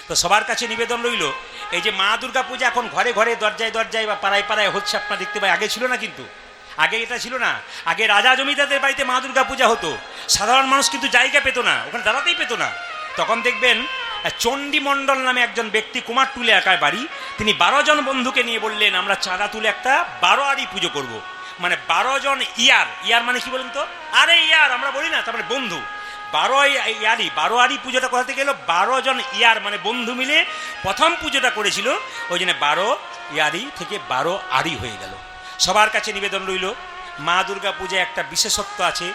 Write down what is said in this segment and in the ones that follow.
তো সবার কাছে নিবেদন রইল, এই যে মা দুর্গা পূজা এখন ঘরে ঘরে দরজায় দরজায় বা পাড়ায় পাড়ায় হচ্ছে, আপনারা দেখতে পাই। আগে ছিল না, কিন্তু আগে এটা ছিল না। আগে রাজা জমিদারদের বাড়িতে মা দুর্গা পূজা হতো, সাধারণ মানুষ কিন্তু জায়গা পেত না, ওখানে দাঁড়াতেই পেত না। তখন দেখবেন চণ্ডী মণ্ডল নামে একজন ব্যক্তি, কুমারটুলি এলাকায় বাড়ি, তিনি 12 জন বন্ধুকে নিয়ে বললেন আমরা চাঁদা তুলে একটা 12 আড়ি পুজো করব। মানে 12 জন ইয়ার মানে কি বলুন তো? আরে ইয়ার আমরা বলি না, তারপরে বন্ধু। 12 আড়ি পুজোটা কোথা থেকে এলো? 12 জন ইয়ার মানে বন্ধু মিলে প্রথম পুজোটা করেছিল, ওই জন্য 12 ইয়ারি থেকে 12 আড়ি হয়ে গেল। সবার কাছে নিবেদন রইল, মা দুর্গা পূজায় একটা বিশেষত্ব আছে,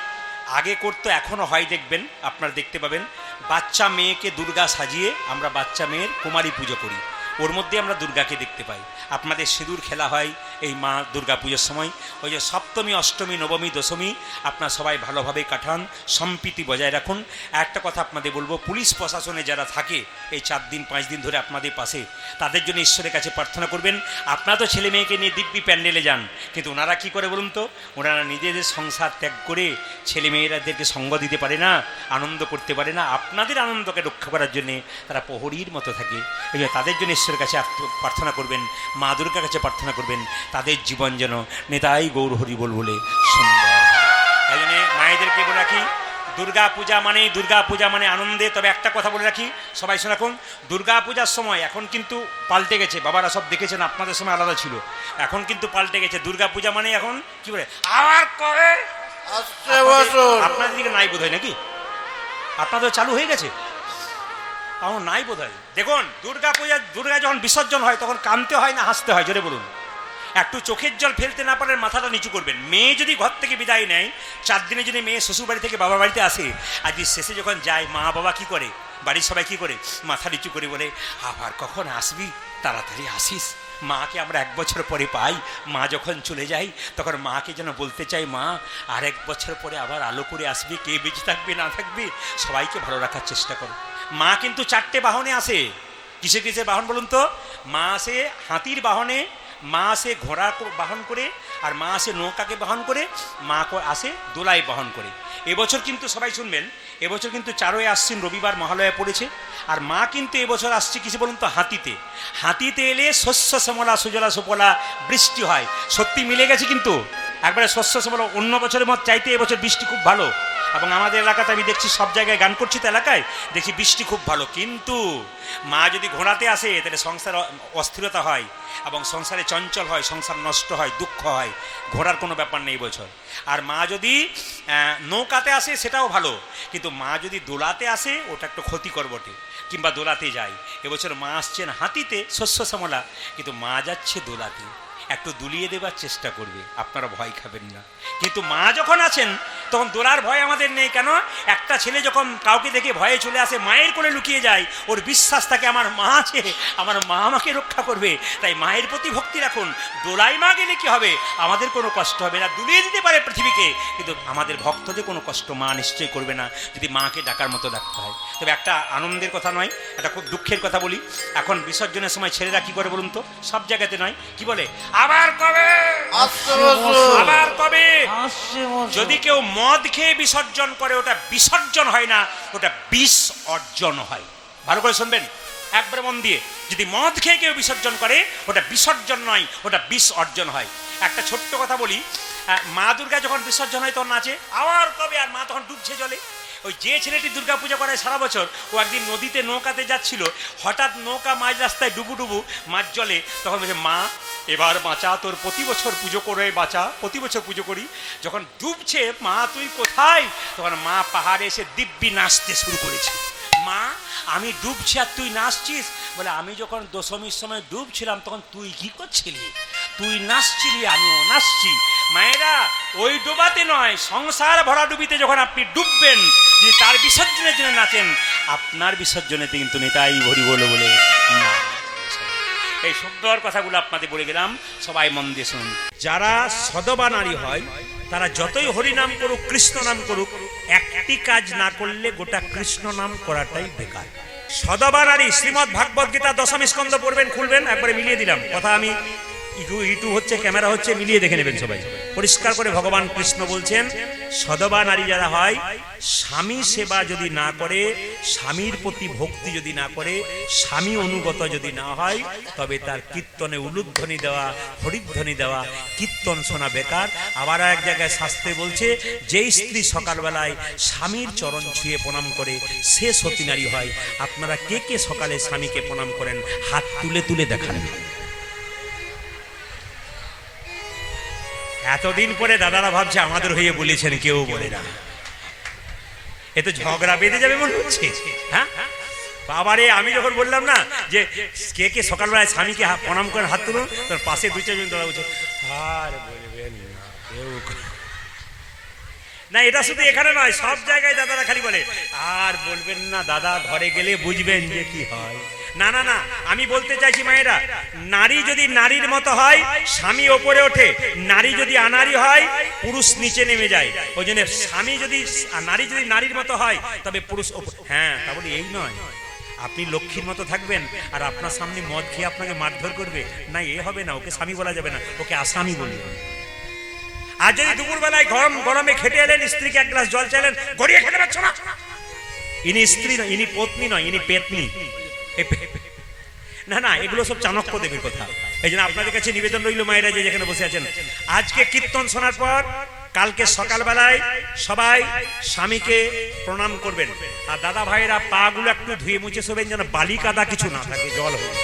আগে করতো এখনও হয়, দেখবেন আপনারা দেখতে পাবেন, বাচ্চা মেয়েকে দুর্গা সাজিয়ে আমরা বাচ্চা মেয়ের কুমারী পুজো করি, ওর মধ্যে আমরা দুর্গাকে দেখতে পাই। আপনাদের সিঁদুর খেলা হয় এই মা দুর্গা পুজোর সময়। ওই যে সপ্তমী, অষ্টমী, নবমী, দশমী আপনারা সবাই ভালোভাবে কাটান, সম্প্রীতি বজায় রাখুন। একটা কথা আপনাদের বলবো, পুলিশ প্রশাসনে যারা থাকে এই 4 দিন 5 দিন ধরে আপনাদের পাশে, তাদের জন্য ঈশ্বরের কাছে প্রার্থনা করবেন। আপনারা তো ছেলে মেয়েকে নিয়ে দিব্যি প্যান্ডেলে যান, কিন্তু ওনারা কী করে বলুন তো? ওনারা নিজেদের সংসার ত্যাগ করে ছেলে মেয়েরাদেরকে সঙ্গ দিতে পারে না, আনন্দ করতে পারে না। আপনাদের আনন্দকে রক্ষা করার জন্যে তারা প্রহরীর মতো থাকে। এই জন্য তাদের জন্য ঈশ্বরের কাছে প্রার্থনা করবেন, মা দুর্গার কাছে প্রার্থনা করবেন, তাদের জীবন যেন নেতাই গৌর হরি বল বলে সুন্দর। তাই জন্য মায়েদেরকে বলে রাখি, দুর্গা পূজা মানে আনন্দে। তবে একটা কথা বলে রাখি, সবাই শুনে রাখুন, দুর্গা পূজার সময় এখন কিন্তু পাল্টে গেছে। বাবারা সব দেখেছেন, আপনাদের সময় আলাদা ছিল, এখন কিন্তু পাল্টে গেছে। দুর্গা পূজা মানে এখন কি বলে, আবার কবে আসছে বছর। আপনাদের দিকে নাই বোধ হয় নাকি? আপনাদের চালু হয়ে গেছে? আমার নাই বোধ হয়। দেখুন, দুর্গা যখন বিসর্জন হয় তখন কাঁদতে হয় না হাসতে হয়? জোরে বলুন। একটু চোখের জল ফেলতে না পারেন, মাথাটা নিচু করবেন। মেয়ে যদি ঘর থেকে বিদায় নেয়, 4 দিনে যদি মেয়ে শ্বশুর বাড়ি থেকে বাবার বাড়িতে আসে, আর শেষে যখন যায়, মা বাবা কি করে, বাড়ির সবাই কি করে, মাথা নিচু করে বলে আবার কখন আসবি, তাড়াতাড়ি আসিস। মাকে আমরা 1 বছর পরে পাই, মা যখন চলে যাই তখন মাকে যেন বলতে চাই, মা আর 1 বছর পরে আবার আলো করে আসবে, কে বেঁচে থাকবে না থাকবে সবাইকে ভালো রাখার চেষ্টা করো। মা কিন্তু 4টে বাহনে আসে। কিসের কিসের বাহন বলুন তো? মা আসে হাতির বাহনে, মা আসে ঘোড়া বাহন করে, আর মা আসে নৌকাকে বাহন করে, মা আসে দোলাই বাহন করে। এবছর কিন্তু সবাই শুনবেন, এবছর কিন্তু 4ই আশ্বিন রবিবার মহালয়া পড়েছে, আর মা কিন্তু এবছর আসছে কিসে বলুন তো? হাতিতে। হাতিতে এলে শস্য শ্যামলা সুজলা সুফলা বৃষ্টি হয়। সত্যি মিলে গেছে কিন্তু একবারে শস্য শ্যামলা। অন্য বছরের মত চাইতে এবছর বৃষ্টি খুব ভালো, এবং আমাদের এলাকাতে আমি দেখছি সব জায়গায় গান করছি তো, এলাকায় দেখছি বৃষ্টি খুব ভালো। কিন্তু মা যদি ঘোড়াতে আসে তাহলে সংসার অস্থিরতা হয়, এবং সংসারে চঞ্চল হয়, সংসার নষ্ট হয়, দুঃখ হয়। ঘোড়ার কোনো ব্যাপার নেই বছর। আর মা যদি নৌকাতে আসে সেটাও ভালো, কিন্তু মা যদি দোলাতে আসে ওটা একটু ক্ষতিকর বটে, কিংবা দোলাতে যায়। এবছর মা আসছেন হাতিতে শস্য শ্যামলা, কিন্তু মা যাচ্ছে দোলাতে। একটু দুলিয়ে দেবার চেষ্টা করবে, আপনারা ভয় খাবেন না। কিন্তু মা যখন আছেন তখন দোলার ভয় আমাদের নেই। কেন? একটা ছেলে যখন কাউকে দেখে ভয়ে চলে আসে, মায়ের কোলে লুকিয়ে যায়, ওর বিশ্বাস থাকে আমার মা আছে, আমার মা আমাকে রক্ষা করবে। তাই মায়ের প্রতি ভক্তি রাখুন। দোলাই মা গেলে কি হবে? আমাদের কোনো কষ্ট হবে না। দুলিয়ে দিতে পারে পৃথিবীকে, কিন্তু আমাদের ভক্তদের কোনো কষ্ট মা নিশ্চয়ই করবে না, যদি মাকে ডাকার মতো ডাকতে হয়। তবে একটা আনন্দের কথা নয়, একটা খুব দুঃখের কথা বলি। এখন বিসর্জনের সময় ছেলেরা কি করে বলুন তো? সব জায়গাতে নয়, কি বলে, আবার কবে, আবার কবে। যদি কেউ মদ খেয়ে বিসর্জন করে, ওটা বিসর্জন হয় না, ওটা বিষ অর্জন হয়। ভালো করে শুনবেন, একবারে মন দিয়ে। যদি মদ খেয়ে কেউ বিসর্জন করে, ওটা বিসর্জন নয়, ওটা বিষ অর্জন হয়। একটা ছোট্ট কথা বলি, মা দুর্গা যখন বিসর্জন হয় তখন নাচে আবার কবে, আর মা তখন ডুবছে জলে। ওই যে ছেলেটি দুর্গা পূজা করে সারা বছর, ও একদিন নদীতে নৌকাতে যাচ্ছিল, হঠাৎ নৌকা মাঝ রাস্তায় ডুবু ডুবু মাঝ জলে, তখন বলছে, মা এবার বাঁচা, তোর প্রতি বছর পুজো করে বাঁচা, প্রতি বছর পুজো করি। যখন ডুবছে, মা তুই কোথায়? তখন মা পাহাড়ে এসে দিব্যি নাচতে শুরু করেছে। মা আমি ডুবছি আর তুই নাচছিস? বলে, আমি যখন দশমীর সময় ডুবছিলাম তখন তুই কি করছিলি? তুই নাচছিলি, আমিও নাচছি। মায়েরা, ওই ডোবাতে নয়, সংসার ভরা ডুবিতে যখন আপনি ডুববেন, যদি তার বিসর্জনের জন্য নাচেন, আপনার বিসর্জনেতে কিন্তু নেতাই হরি বলে বলে না। এই সুন্দর কথাগুলো আপনাদের বলে গেলাম, সবাই মন দিয়ে শুনুন। যারা সদবা নারী হয় তারা যতই হরিনাম করুক, কৃষ্ণ নাম করুক, একটি কাজ না করলে গোটা কৃষ্ণ নাম করাটাই বেকার। সদবা নারী, শ্রীমদ্ ভাগবত গীতা 10ম স্কন্ধ পড়বেন, খুলবেন, একবারে মিলিয়ে দিলাম কথা। আমি ইউটিউব হচ্ছে, ক্যামেরা হচ্ছে, মিলিয়ে দেখে নেবেন সবাই। পরিষ্কার করে ভগবান কৃষ্ণ বলছেন, সধবা নারী যারা হয়, স্বামী সেবা যদি না করে, স্বামীর প্রতি ভক্তি যদি না করে, স্বামী অনুগত যদি না হয়, তবে তার কীর্তনে উলুধ্বনি দেওয়া, হরিধ্বনি দেওয়া, কীর্তন শোনা বেকার। আবার এক জায়গায় শাস্ত্রে বলছে, যেই স্ত্রী সকালবেলায় স্বামীর চরণ ছুঁয়ে প্রণাম করে, সে সতী নারী হয়। আপনারা কে কে সকালে স্বামীকে প্রণাম করেন? হাত তুলে তুলে দেখান। এতদিন পরে দাদারা ভাবছে আমাদের হয়ে বলেছেন, কেউ বলে না। এ তো ঝগড়া বেঁধে যাবে মনে হচ্ছে। হ্যাঁ বাবারে, আমি যখন বললাম না যে কে কে সকালবেলায় স্বামীকে প্রণাম করেন হাত তুলুন, তোর পাশে দুই চারজন দাদা বলছে আর বলবেন না কেউ না। এটা শুধু এখানে নয়, সব জায়গায় দাদারা খালি বলে আর বলবেন না দাদা, ঘরে গেলে বুঝবেন যে কি হয়। না না না, আমি বলতে চাইছি মায়েরা, নারী যদি নারীর মতো হয়, স্বামী ওপরে ওঠে। নারী যদি আনারী হয়, পুরুষ নিচে নেমে যায়। ওই জন্য স্বামী যদি, নারী যদি নারীর মতো হয়, তবে পুরুষ। হ্যাঁ, তা বলি এই নয় আপনি লক্ষ্মীর মতো থাকবেন আর আপনার সামনে মদ খেয়ে আপনাকে মারধর করবে, না এ হবে না। ওকে স্বামী বলা যাবে না, ওকে আসামি বলবে। আর যদি দুপুরবেলায় গরমে খেটে এলেন, স্ত্রীকে এক গ্লাস জল চাইলেন, গড়িয়ে খেতে পারছো না, ইনি স্ত্রী নয়, ইনি পত্নী নয়, ইনি পেতনি। না না, এগুলো সব চাণক্য দেবীর কথা। এই জন্য আপনাদের কাছে নিবেদন রইল মায়েরা, যে যেখানে বসে আছেন, আজকে কীর্তন শোনার পর কালকে সকালবেলায় সবাই স্বামীকে প্রণাম করবেন। আর দাদা ভাইয়েরা পা গুলো একটু ধুয়ে মুছে শোবেন, যেন বালি কাদা কিছু না থাকে, জল হবে।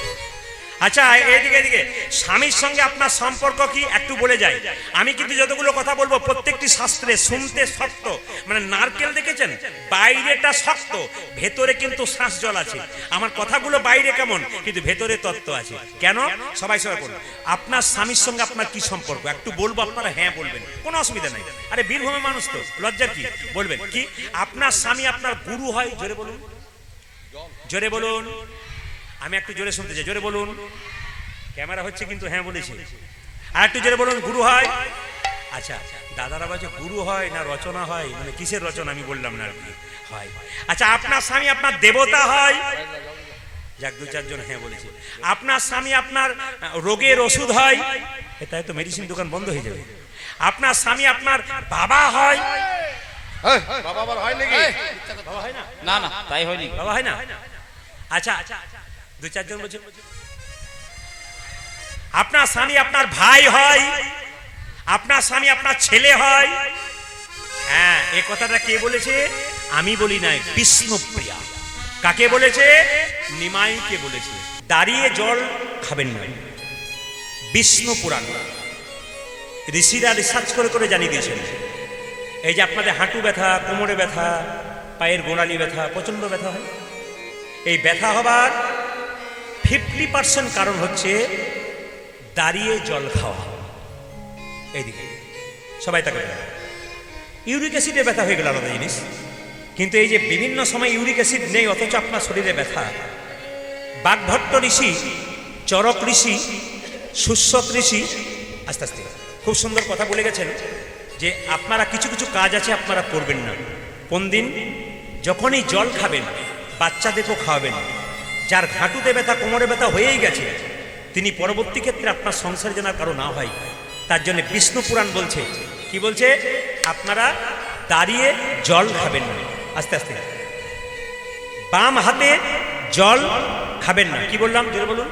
আচ্ছা, এদিকে স্বামীর সঙ্গে আপনার সম্পর্ক কি একটু বলে যাই। আমি কিন্তু যতগুলো কথা বলবো প্রত্যেকটি শাস্ত্রে শুনতে শক্ত, মানে নারকেল দেখেছেন, বাইরেটা শক্ত, ভেতরে কিন্তু শ্বাস জল আছে। আমার কথাগুলো বাইরে কেমন, কিন্তু ভেতরে তত্ত্ব আছে। কেন? সবাই বলুন, আপনার স্বামীর সঙ্গে আপনার কি সম্পর্ক একটু বলবো, আপনারা হ্যাঁ বলবেন, কোনো অসুবিধা নাই। আরে বীরভূমের মানুষ তো, লজ্জা কি? বলবেন কি আপনার স্বামী আপনার গুরু হয়? জোরে বলুন, জোরে বলুন। আমি একটু জোরে শুনতে চাই, জোরে বলুন। ক্যামেরা হচ্ছে কিন্তু, হ্যাঁ বলেছি। আর একটু জোরে বলুন, গুরু হয়। আচ্ছা, দাদারা বলছে গুরু হয় না রচনা হয়, মানে কিসের রচনা আমি বললাম না আর কি হয়। আচ্ছা, আপনার স্বামী আপনার দেবতা হয়? যাক, দু চারজন হ্যাঁ বলেছে। আপনার স্বামী আপনার রোগের ওষুধ হয়? তাই তো মেডিসিন দোকান বন্ধ হয়ে যাবে। আপনার স্বামী আপনার বাবা হয়? বাবা আবার হয় নাকি? বাবা হয় না? না না, তাই হয়নি। বাবা হয় না? আচ্ছা, দু চারজন বলছে। আপনার স্বামী আপনার ভাই হয়? আপনার স্বামী আপনার ছেলে হয়? হ্যাঁ, এ কথাটা কে বলেছে? আমি বলি নাই, বিষ্ণুপ্রিয়া। কাকে বলেছে? নিমাইকে বলেছে। দাঁড়িয়ে জল খাবেন না, বিষ্ণু পুরাণ ঋষিরা রিসার্চ করে করে জানিয়ে দিয়েছেন। এই যে আপনাদের হাঁটু ব্যথা, কোমরে ব্যথা, পায়ের গোড়ালি ব্যথা, প্রচন্ড ব্যথা হয়, এই ব্যথা হবার 50% কারণ হচ্ছে দাঁড়িয়ে জল খাওয়া। এইদিকে সবাই তাকে, ইউরিক অ্যাসিডে ব্যথা হয়ে গেল আলাদা জিনিস, কিন্তু এই যে বিভিন্ন সময় ইউরিক অ্যাসিড নেই অথচ আপনার শরীরে ব্যথা। বাগভট্ট ঋষি, চরক ঋষি, সুশ্বত ঋষি আস্তে আস্তে খুব সুন্দর কথা বলে গেছেন যে আপনারা কিছু কিছু কাজ আছে আপনারা করবেন না। কোন দিন? যখনই জল খাবেন, বাচ্চাদেরকেও খাওয়াবেন। যার ঘাঁটুতে ব্যথা, কোমরে ব্যথা হয়েই গেছে, তিনি পরবর্তী ক্ষেত্রে আপনার সংসার যেন কারো না হয়, তার জন্য বিষ্ণু পুরাণ বলছে, কি বলছে? আপনারা দাঁড়িয়ে জল খাবেন না। আস্তে আস্তে বাম হাতে জল খাবেন না। কি বললাম? জোরে বলুন।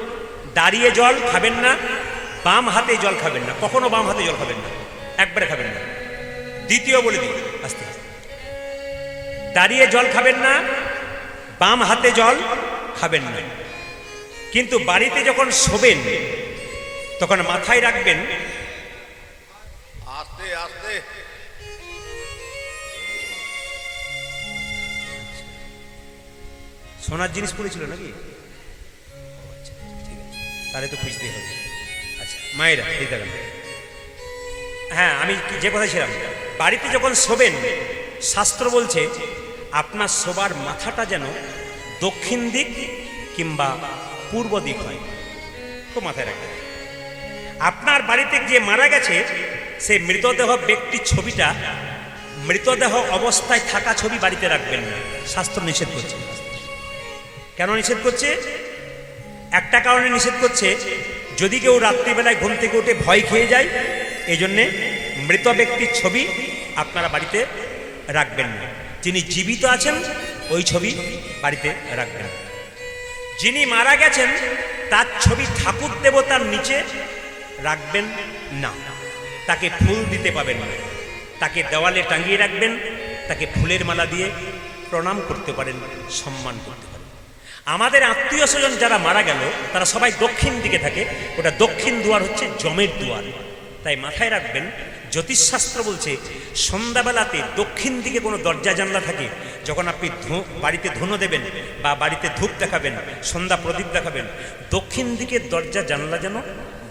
দাঁড়িয়ে জল খাবেন না, বাম হাতে জল খাবেন না, কখনো বাম হাতে জল খাবেন না, একবারে খাবেন না। দ্বিতীয় বলে দিই, আস্তে আস্তে দাঁড়িয়ে জল খাবেন না, বাম হাতে জল খাবেন না। কিন্তু বাড়িতে যখন শোবেন তখন মাথায় রাখবেন, আস্তে আস্তে সোনার জিনিস পড়েছিল নাকি? ঠিক আছে, তাহলে তো খুঁজতেই হবে। আচ্ছা মায়েরা এই দেখেন, হ্যাঁ আমি যে কথা ছিলাম, বাড়িতে যখন শোবেন শাস্ত্র বলছে আপনার শোবার মাথাটা যেন দক্ষিণ দিক কিংবা পূর্ব দিক হয়। তো মাথায় রাখবেন। আপনার বাড়িতে যে মারা গেছে সে মৃতদেহ ব্যক্তির ছবিটা, মৃতদেহ অবস্থায় থাকা ছবি বাড়িতে রাখবেন না, শাস্ত্র নিষেধ করছে। কেন নিষেধ করছে? একটা কারণে নিষেধ করছে, যদি কেউ রাত্রিবেলায় ঘুম থেকে উঠে ভয় খেয়ে যায়, এই জন্যে মৃত ব্যক্তির ছবি আপনারা বাড়িতে রাখবেন না। যিনি জীবিত আছেন ওই ছবি বাড়িতে রাখবেন। যিনি মারা গেছেন তার ছবি ঠাকুর দেবতার নিচে রাখবেন না। তাকে ফুল দিতে পাবেন না, তাকে দেওয়ালে টাঙিয়ে রাখবেন, তাকে ফুলের মালা দিয়ে প্রণাম করতে পারেন, সম্মান করতে পারেন। আমাদের আত্মীয় স্বজন যারা মারা গেল তারা সবাই দক্ষিণ দিকে থাকে, ওটা দক্ষিণ দুয়ার হচ্ছে যমের দুয়ার। তাই মাথায় রাখবেন, জ্যোতিষশাস্ত্র বলছে সন্ধ্যাবেলাতে দক্ষিণ দিকে কোনো দরজা জানলা থাকে, যখন আপনি বাড়িতে ধুনো দেবেন বা বাড়িতে ধূপ দেখাবেন, সন্ধ্যা প্রদীপ দেখাবেন, দক্ষিণ দিকের দরজা জানলা যেন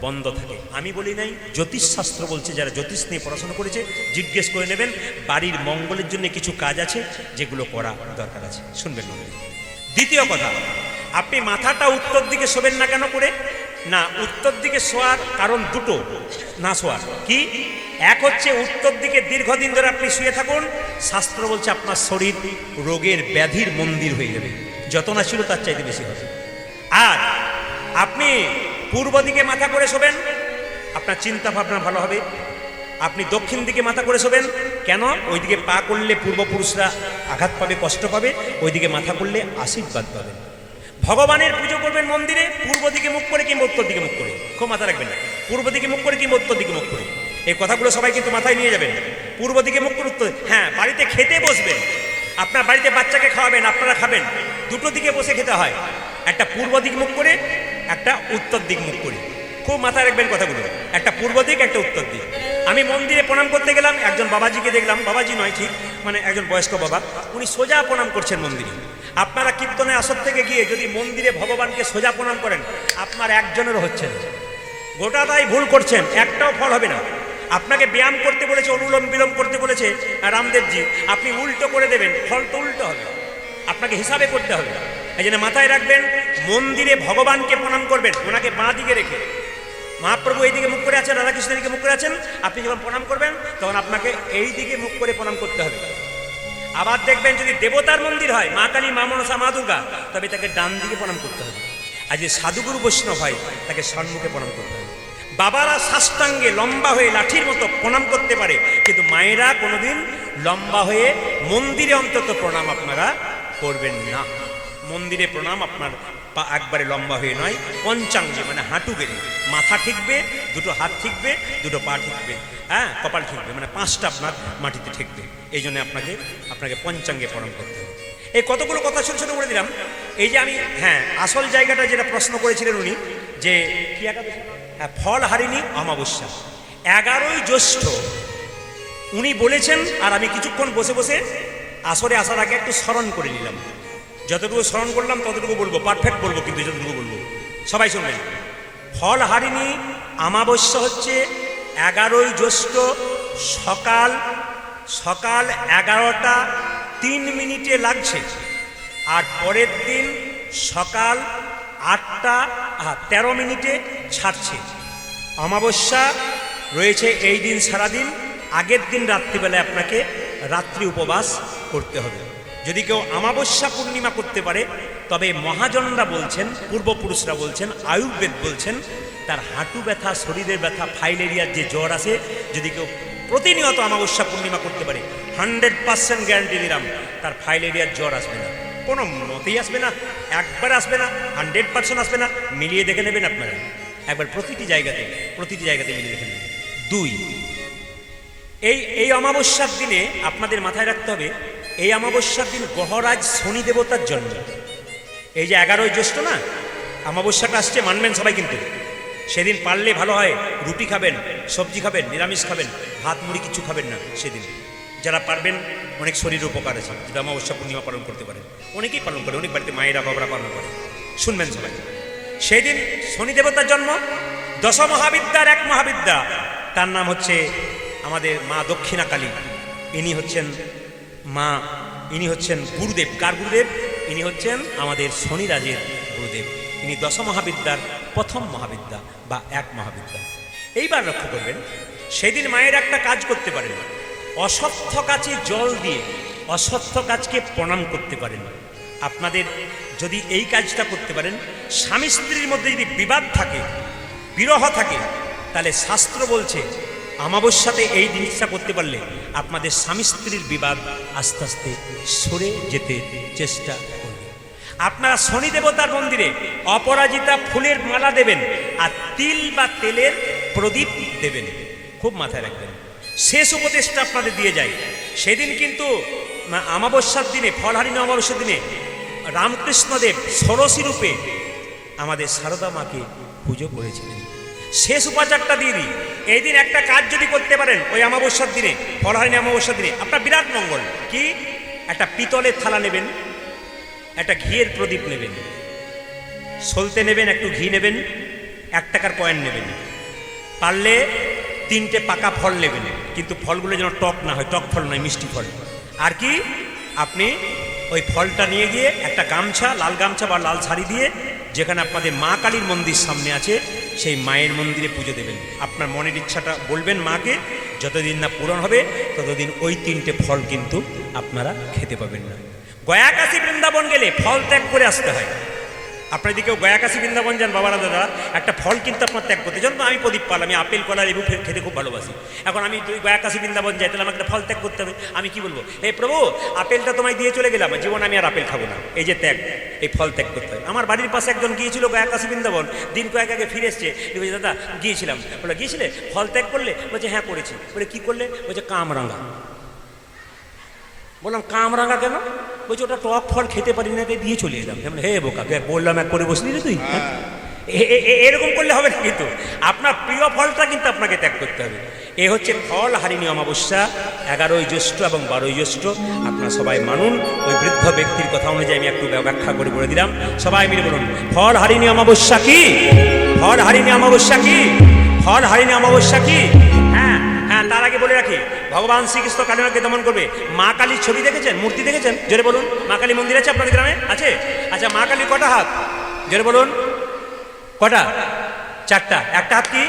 বন্ধ থাকে। আমি বলি নাই, জ্যোতিষশাস্ত্র বলছে। যারা জ্যোতিষ নিয়ে পড়াশোনা করেছে জিজ্ঞেস করে নেবেন। বাড়ির মঙ্গলের জন্য কিছু কাজ আছে যেগুলো করা দরকার আছে, শুনবেন না। দ্বিতীয় কথা, আপনি মাথাটা উত্তর দিকে শোবেন না। কেন করে না? উত্তর দিকে শোয়ার কারণ দুটো না শোয়ার। কি? এক হচ্ছে উত্তর দিকে দীর্ঘদিন ধরে আপনি শুয়ে থাকুন, শাস্ত্র বলছে আপনার শরীর রোগের ব্যাধির মন্দির হয়ে যাবে, যত না ছিল তার চাইতে বেশি হবে। আর আপনি পূর্ব দিকে মাথা করে শোবেন, আপনার চিন্তা ভাবনা ভালো হবে। আপনি দক্ষিণ দিকে মাথা করে শোবেন, কেন? ওইদিকে পা করলে পূর্বপুরুষরা আঘাত পাবে, কষ্ট পাবে। ওইদিকে মাথা করলে আশীর্বাদ পাবেন। ভগবানের পুজো করবেন মন্দিরে পূর্ব দিকে মুখ করে কিংবা উত্তর দিকে মুখ করে। খুব মাথা রাখবেন না, পূর্ব দিকে মুখ করে কিংবা উত্তর দিকে মুখ করে। এই কথাগুলো সবাই কিন্তু মাথায় নিয়ে যাবেন। পূর্ব দিকে মুখ করে, উত্তর। হ্যাঁ, বাড়িতে খেতে বসবেন, আপনার বাড়িতে বাচ্চাকে খাওয়াবেন, আপনারা খাবেন, দুটো দিকে বসে খেতে হয়। একটা পূর্ব দিক মুখ করে, একটা উত্তর দিক মুখ করে। খুব মাথায় রাখবেন কথাগুলো, একটা পূর্ব দিক, একটা উত্তর দিক। আমি মন্দিরে প্রণাম করতে গেলাম, একজন বাবাজিকে দেখলাম, বাবাজি নয় ঠিক, মানে একজন বয়স্ক বাবা, উনি সোজা প্রণাম করছেন মন্দিরে। আপনারা কীর্তনে আসর থেকে গিয়ে যদি মন্দিরে ভগবানকে সোজা প্রণাম করেন, আপনার একজনেরও হচ্ছে না, গোটাটাই ভুল করছেন, একটাও ফল হবে না। আপনাকে ব্যায়াম করতে বলেছে, অনুলোম বিলোম করতে বলেছে রামদেবজি, আপনি উল্টো করে দেবেন, ফল তো উল্টো হবে। আপনাকে হিসাবে করতে হবে। এই জন্য মাথায় রাখবেন, মন্দিরে ভগবানকে প্রণাম করবেন ওনাকে বাঁ দিকে রেখে। মহাপ্রভু এই দিকে মুখ করে আছেন, রাধাকৃষ্ণের দিকে মুখ করে আছেন, আপনি যখন প্রণাম করবেন তখন আপনাকে এই দিকে মুখ করে প্রণাম করতে হবে। আবার দেখবেন যদি দেবতার মন্দির হয়, মা কালী, মা মনসা, মা দুর্গা, তবে তাকে ডান দিকে প্রণাম করতে হবে। আর যদি সাধুগুরু বৈষ্ণব হয় তাকে সম্মুখে প্রণাম করতে হবে। বাবারা সাষ্টাঙ্গে লম্বা হয়ে লাঠির মতো প্রণাম করতে পারে, কিন্তু মায়েরা কোনোদিন লম্বা হয়ে মন্দিরে অন্তত প্রণাম আপনারা করবেন না। মন্দিরে প্রণাম আপনার পা একবারে লম্বা হয়ে নয়, পঞ্চাঙ্গে মানে হাঁটু গেড়ে, মাথা ঠিকবে, দুটো হাত ঠিকবে, দুটো পা ঠিকবে, হ্যাঁ কপাল ঠিকবে, মানে পাঁচটা আপনার মাটিতে ঠিকবে। এই জন্য আপনাকে পঞ্চাঙ্গে প্রণাম করতে হবে। এই কতগুলো কথা ছোটো ছোটো করে দিলাম। এই যে আমি, হ্যাঁ, আসল জায়গাটা যেটা প্রশ্ন করেছিলেন উনি, যে কি একাদশী? হ্যাঁ, ফল হারিণী অমাবস্যা 11ই জ্যৈষ্ঠ উনি বলেছেন। আর আমি কিছুক্ষণ বসে বসে আসরে আসার আগে একটু স্মরণ করে নিলাম। যতটুকু স্মরণ করলাম ততটুকু বলবো, পারফেক্ট বলবো, কিন্তু যতটুকু বলবো সবাই শুনবেন। ফল হারিণী অমাবস্যা হচ্ছে 11ই জ্যৈষ্ঠ সকাল 11টা 3 লাগছে, আর পরের দিন সকাল 8টা 13 ছাড়ছে। অমাবস্যা রয়েছে এই দিন সারাদিন, আগের দিন রাত্রিবেলায় আপনাকে রাত্রি উপবাস করতে হবে। যদি কেউ অমাবস্যা পূর্ণিমা করতে পারে, তবে মহাজনরা বলছেন, পূর্বপুরুষরা বলছেন, আয়ুর্বেদ বলছেন, তার হাঁটু ব্যথা, শরীরের ব্যথা, ফাইলেরিয়ার যে জ্বর আছে, যদি কেউ প্রতিনিয়ত অমাবস্যা পূর্ণিমা করতে পারে, 100% গ্যারান্টি দিলাম তার ফাইলেরিয়ার জ্বর আসবে না, কোনো মতেই আসবে না, একবার আসবে না, 100% আসবে না। মিলিয়ে দেখে নেবেন আপনারা একবার, প্রতিটি জায়গাতে মিলিয়ে দেখে নেবেন। 2, এই অমাবস্যার দিনে আপনাদের মাথায় রাখতে হবে, এই অমাবস্যার দিন গ্রহরাজ শনি দেবতার জন্ম। এই যে 11ই জ্যৈষ্ঠ না, অমাবস্যাটা আসছে, মানবেন সবাই, কিন্তু সেদিন পারলে ভালো হয় রুটি খাবেন, সবজি খাবেন, নিরামিষ খাবেন, ভাত মুড়ি কিছু খাবেন না সেদিন। যারা পারবেন, অনেক শরীরের উপকার আছে যদি অমাবস্যা পূর্ণিমা পালন করতে পারেন। অনেকেই পালন করে, অনেক বাড়িতে মায়েরা বাবারা পালন করে, শুনবেন সবাই। সেই দিন শনি দেবতার জন্ম। 10 মহাবিদ্যার এক মহাবিদ্যা, তার নাম হচ্ছে আমাদের মা দক্ষিণা কালী। ইনি হচ্ছেন গুরুদেব। কার গুরুদেব? ইনি হচ্ছেন আমাদের শনিরাজের গুরুদেব। ইনি 10 মহাবিদ্যার প্রথম মহাবিদ্যা বা এক মহাবিদ্যা। এইবার লক্ষ্য করবেন, সেদিন মায়ের একটা কাজ করতে পারেন, অশ্বত্থ গাছে জল দিয়ে অশ্বত্থ গাছকে প্রণাম করতে পারেন। আপনাদের যদি এই কাজটা করতে পারেন, স্বামী স্ত্রীর মধ্যে যদি বিবাদ থাকে, বিরহ থাকে, তাহলে শাস্ত্র বলছে অমাবস্যাতে এই জিনিসটা করতে পারলে আপনাদের স্বামী স্ত্রীর বিবাদ আস্তে আস্তে সরে যেতে চেষ্টা করবে। আপনারা শনি দেবতার মন্দিরে অপরাজিতা ফুলের মালা দেবেন আর তিল বা তেলের প্রদীপ দেবেন, খুব মাথায় রাখবেন। শেষ উপদেশটা আপনাদের দিয়ে যায়, সেদিন কিন্তু অমাবস্যার দিনে, ফলহারিণী অমাবস্যার দিনে রামকৃষ্ণদেব ষোড়শী রূপে আমাদের সারদা মাকে পুজো করেছিলেন। শেষ উপাচারটা দিয়ে দিই, এই দিন একটা কাজ যদি করতে পারেন ওই অমাবস্যার দিনে, ফলহারিণী অমাবস্যার দিনে, আপনার বিরাট মঙ্গল। কি? একটা পিতলের থালা নেবেন, একটা ঘিয়ের প্রদীপ নেবেন, সলতে নেবেন, একটু ঘি নেবেন, 1 টাকার কয়েন নেবেন, পারলে 3টে পাকা ফল নেবেন, কিন্তু ফলগুলো যেন টক না হয়, টক ফল নয়, মিষ্টি ফল। আর কি, আপনি ওই ফলটা নিয়ে গিয়ে একটা গামছা, লাল গামছা বা লাল শাড়ি দিয়ে, যেখানে আপনাদের মা কালীর মন্দির সামনে আছে সেই মায়ের মন্দিরে পুজো দেবেন। আপনার মনের ইচ্ছাটা বলবেন মাকে, যতদিন না পূরণ হবে ততদিন ওই 3টে ফল কিন্তু আপনারা খেতে পাবেন না। গয়াকাশী বৃন্দাবন গেলে ফল ত্যাগ করে আসতে হয়। আপনার যদি কেউ গয়াকাশী বৃন্দাবন যান বাবারা দাদা, একটা ফল কিন্তু আপনার ত্যাগ করতে, যেমন আমি প্রদীপ পাল, আমি আপেল কলা লেবু খেতে খুব ভালোবাসি। এখন আমি গয়াকাশী বৃন্দাবন যাই, তাহলে আমাকে একটা ফল ত্যাগ করতে হবে। আমি কি বলবো, হে প্রভু আপেলটা তোমায় দিয়ে চলে গেলাম, জীবন আমি আর আপেল খাবো না। এই যে ত্যাগ, এই ফল ত্যাগ করতে হয়। আমার বাড়ির পাশে একজন গিয়েছিল গয়াকাশী বৃন্দাবন, দিন কয়েক আগে ফিরে এসছে, দাদা গিয়েছিলাম, বলে গিয়েছিলে ফল ত্যাগ করলে? বলছে হ্যাঁ করেছি। বলে কি করলে? বলছে কামরাঙা। বললাম কামরাঙা কেন? বলছে ওটা টক ফল খেতে পারি না, দিয়ে চলে এলাম। হে বোকা, বললাম এক করে বসলি রে তুই। এরকম করলে হবে না, কিন্তু আপনার প্রিয় ফলটা কিন্তু আপনাকে ত্যাগ করতে হবে। এ হচ্ছে ফলহারিণী অমাবস্যা, 11ই জ্যৈষ্ঠ এবং 12ই জ্যৈষ্ঠ। আপনারা সবাই মানুন। ওই বৃদ্ধ ব্যক্তির কথা অনুযায়ী আমি একটু ব্যাখ্যা করে বলে দিলাম, সবাই মিলে বলুন ফলহারিণী অমাবস্যা কি? ফলহারিণী অমাবস্যা কি? ফলহারিণী অমাবস্যা কি? হ্যাঁ হ্যাঁ, তার আগে বলে রাখি, ভগবান শ্রীকৃষ্ণ কালীমাকে দমন করবে। মা কালীর ছবি দেখেছেন, মূর্তি দেখেছেন? জোরে বলুন। মা কালী মন্দির আছে আপনাদের গ্রামে? আছে? আচ্ছা, মা কালীর কটা হাত? জোরে বলুন। কটা? 4টা। একটা হাত কি?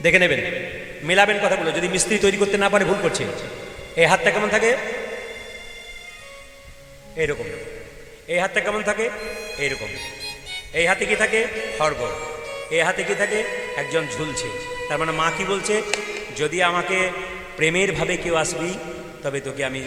দেখে নেবেন, মেলাবেন কথাগুলো। যদি মিস্ত্রি তৈরি করতে না পারে ভুল করছে। এই হাতটা কেমন থাকে? এইরকম। এই হাতটা কেমন থাকে? এইরকম। এই হাতে কি থাকে? খড়গ। এই হাতে কি থাকে? একজন ঝুলছে। তার মানে মা কি বলছে? যদি আমাকে প্রেমের ভাবে কেউ আসবি তবে তোকে আমি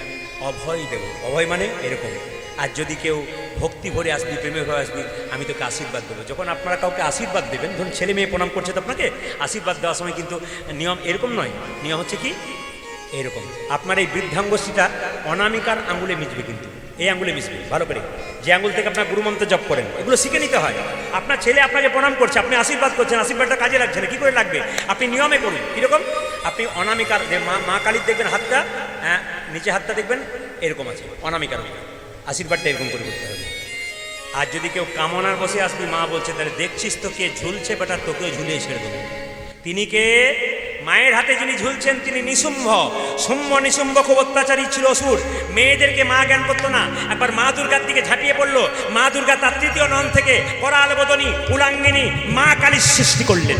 অভয় দেব। অভয় মানে এরকম। আর যদি কেউ ভক্তি ভরে আসবি, প্রেমে ভরে আসবি, আমি তোকে আশীর্বাদ দেবো। যখন আপনারা কাউকে আশীর্বাদ দেবেন, ধরুন ছেলে মেয়ে প্রণাম করছে তো আপনাকে, আশীর্বাদ দেওয়ার সময় কিন্তু নিয়ম এরকম নয়। নিয়ম হচ্ছে কি? এরকম। আপনার এই বৃদ্ধাঙ্গুষ্ঠীটা অনামিকার আঙুলে মিশবে, কিন্তু এই আঙুলে মিশবে ভালো করে। যে আঙুল থেকে আপনার গুরুমন্ত্র জপ করেন, এগুলো শিখে নিতে হয়। আপনার ছেলে আপনাকে প্রণাম করছে, আপনি আশীর্বাদ করছেন, আশীর্বাদটা কাজে লাগছে না, কী করে লাগবে? আপনি নিয়মে করুন। কীরকম? আপনি অনামিকার, মা কালীর দেখবেন হাতটা, হ্যাঁ নিচে হাতটা দেখবেন এরকম আছে, অনামিকার আশীর্বাদটা এরকম করে করতে হবে। আর যদি কেউ কামনার বসে আসবি, মা বলছে, তাহলে দেখছিস তো কে ঝুলছে, বেটা তোকেও ঝুলিয়ে ছেড়ে দেবো। তিনি কে? মায়ের হাতে যিনি ঝুলছেন তিনি নিশুম্ভ। শুম্ভ নিশুম্ভ খুব অত্যাচারী ছিল, অসুর। মেয়েদেরকে মা জ্ঞান করতো না। একবার মা দুর্গার দিকে ঝাঁপিয়ে পড়লো। মা দুর্গা তার তৃতীয় নন থেকে করাল বদনী কুলাঙ্গিনী মা কালীর সৃষ্টি করলেন।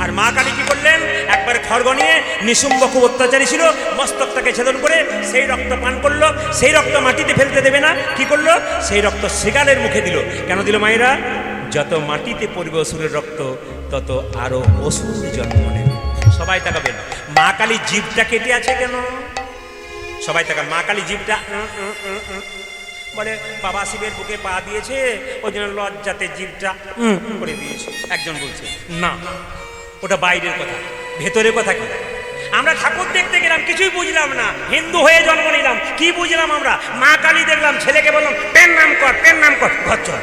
আর মা কালী কি করলেন? একবার খড়গ নিয়ে, নিশুম্ভ খুব অত্যাচারী ছিল, মস্তকটাকে ছেদন করে সেই রক্ত পান করলো। সেই রক্ত মাটিতে ফেলতে দেবে না, কি করলো? সেই রক্ত শৃগালের মুখে দিল। কেন দিল মায়েরা? যত মাটিতে পড়বে অসুরের রক্ত, তত আরো অসুর জন্ম নেবে। সবাই তাকাবেন, মা কালী জিভটা কেটে আছে কেন? সবাই তাকান, মা কালী জিভটা বলে বাবা শিবের বুকে পা দিয়েছে, ওই জন্য লজ্জাতে জিভটা করে দিয়েছে। একজন বলছে না, ওটা বাইরের কথা, ভেতরের কথা কি? আমরা ঠাকুর দেখতে গেলাম, কিছুই বুঝলাম না, হিন্দু হয়ে জন্ম নিলাম, কি বুঝলাম আমরা? মা কালী দেখলাম, ছেলেকে বললাম পেন নাম কর, পেন নাম কর, ঘর চল।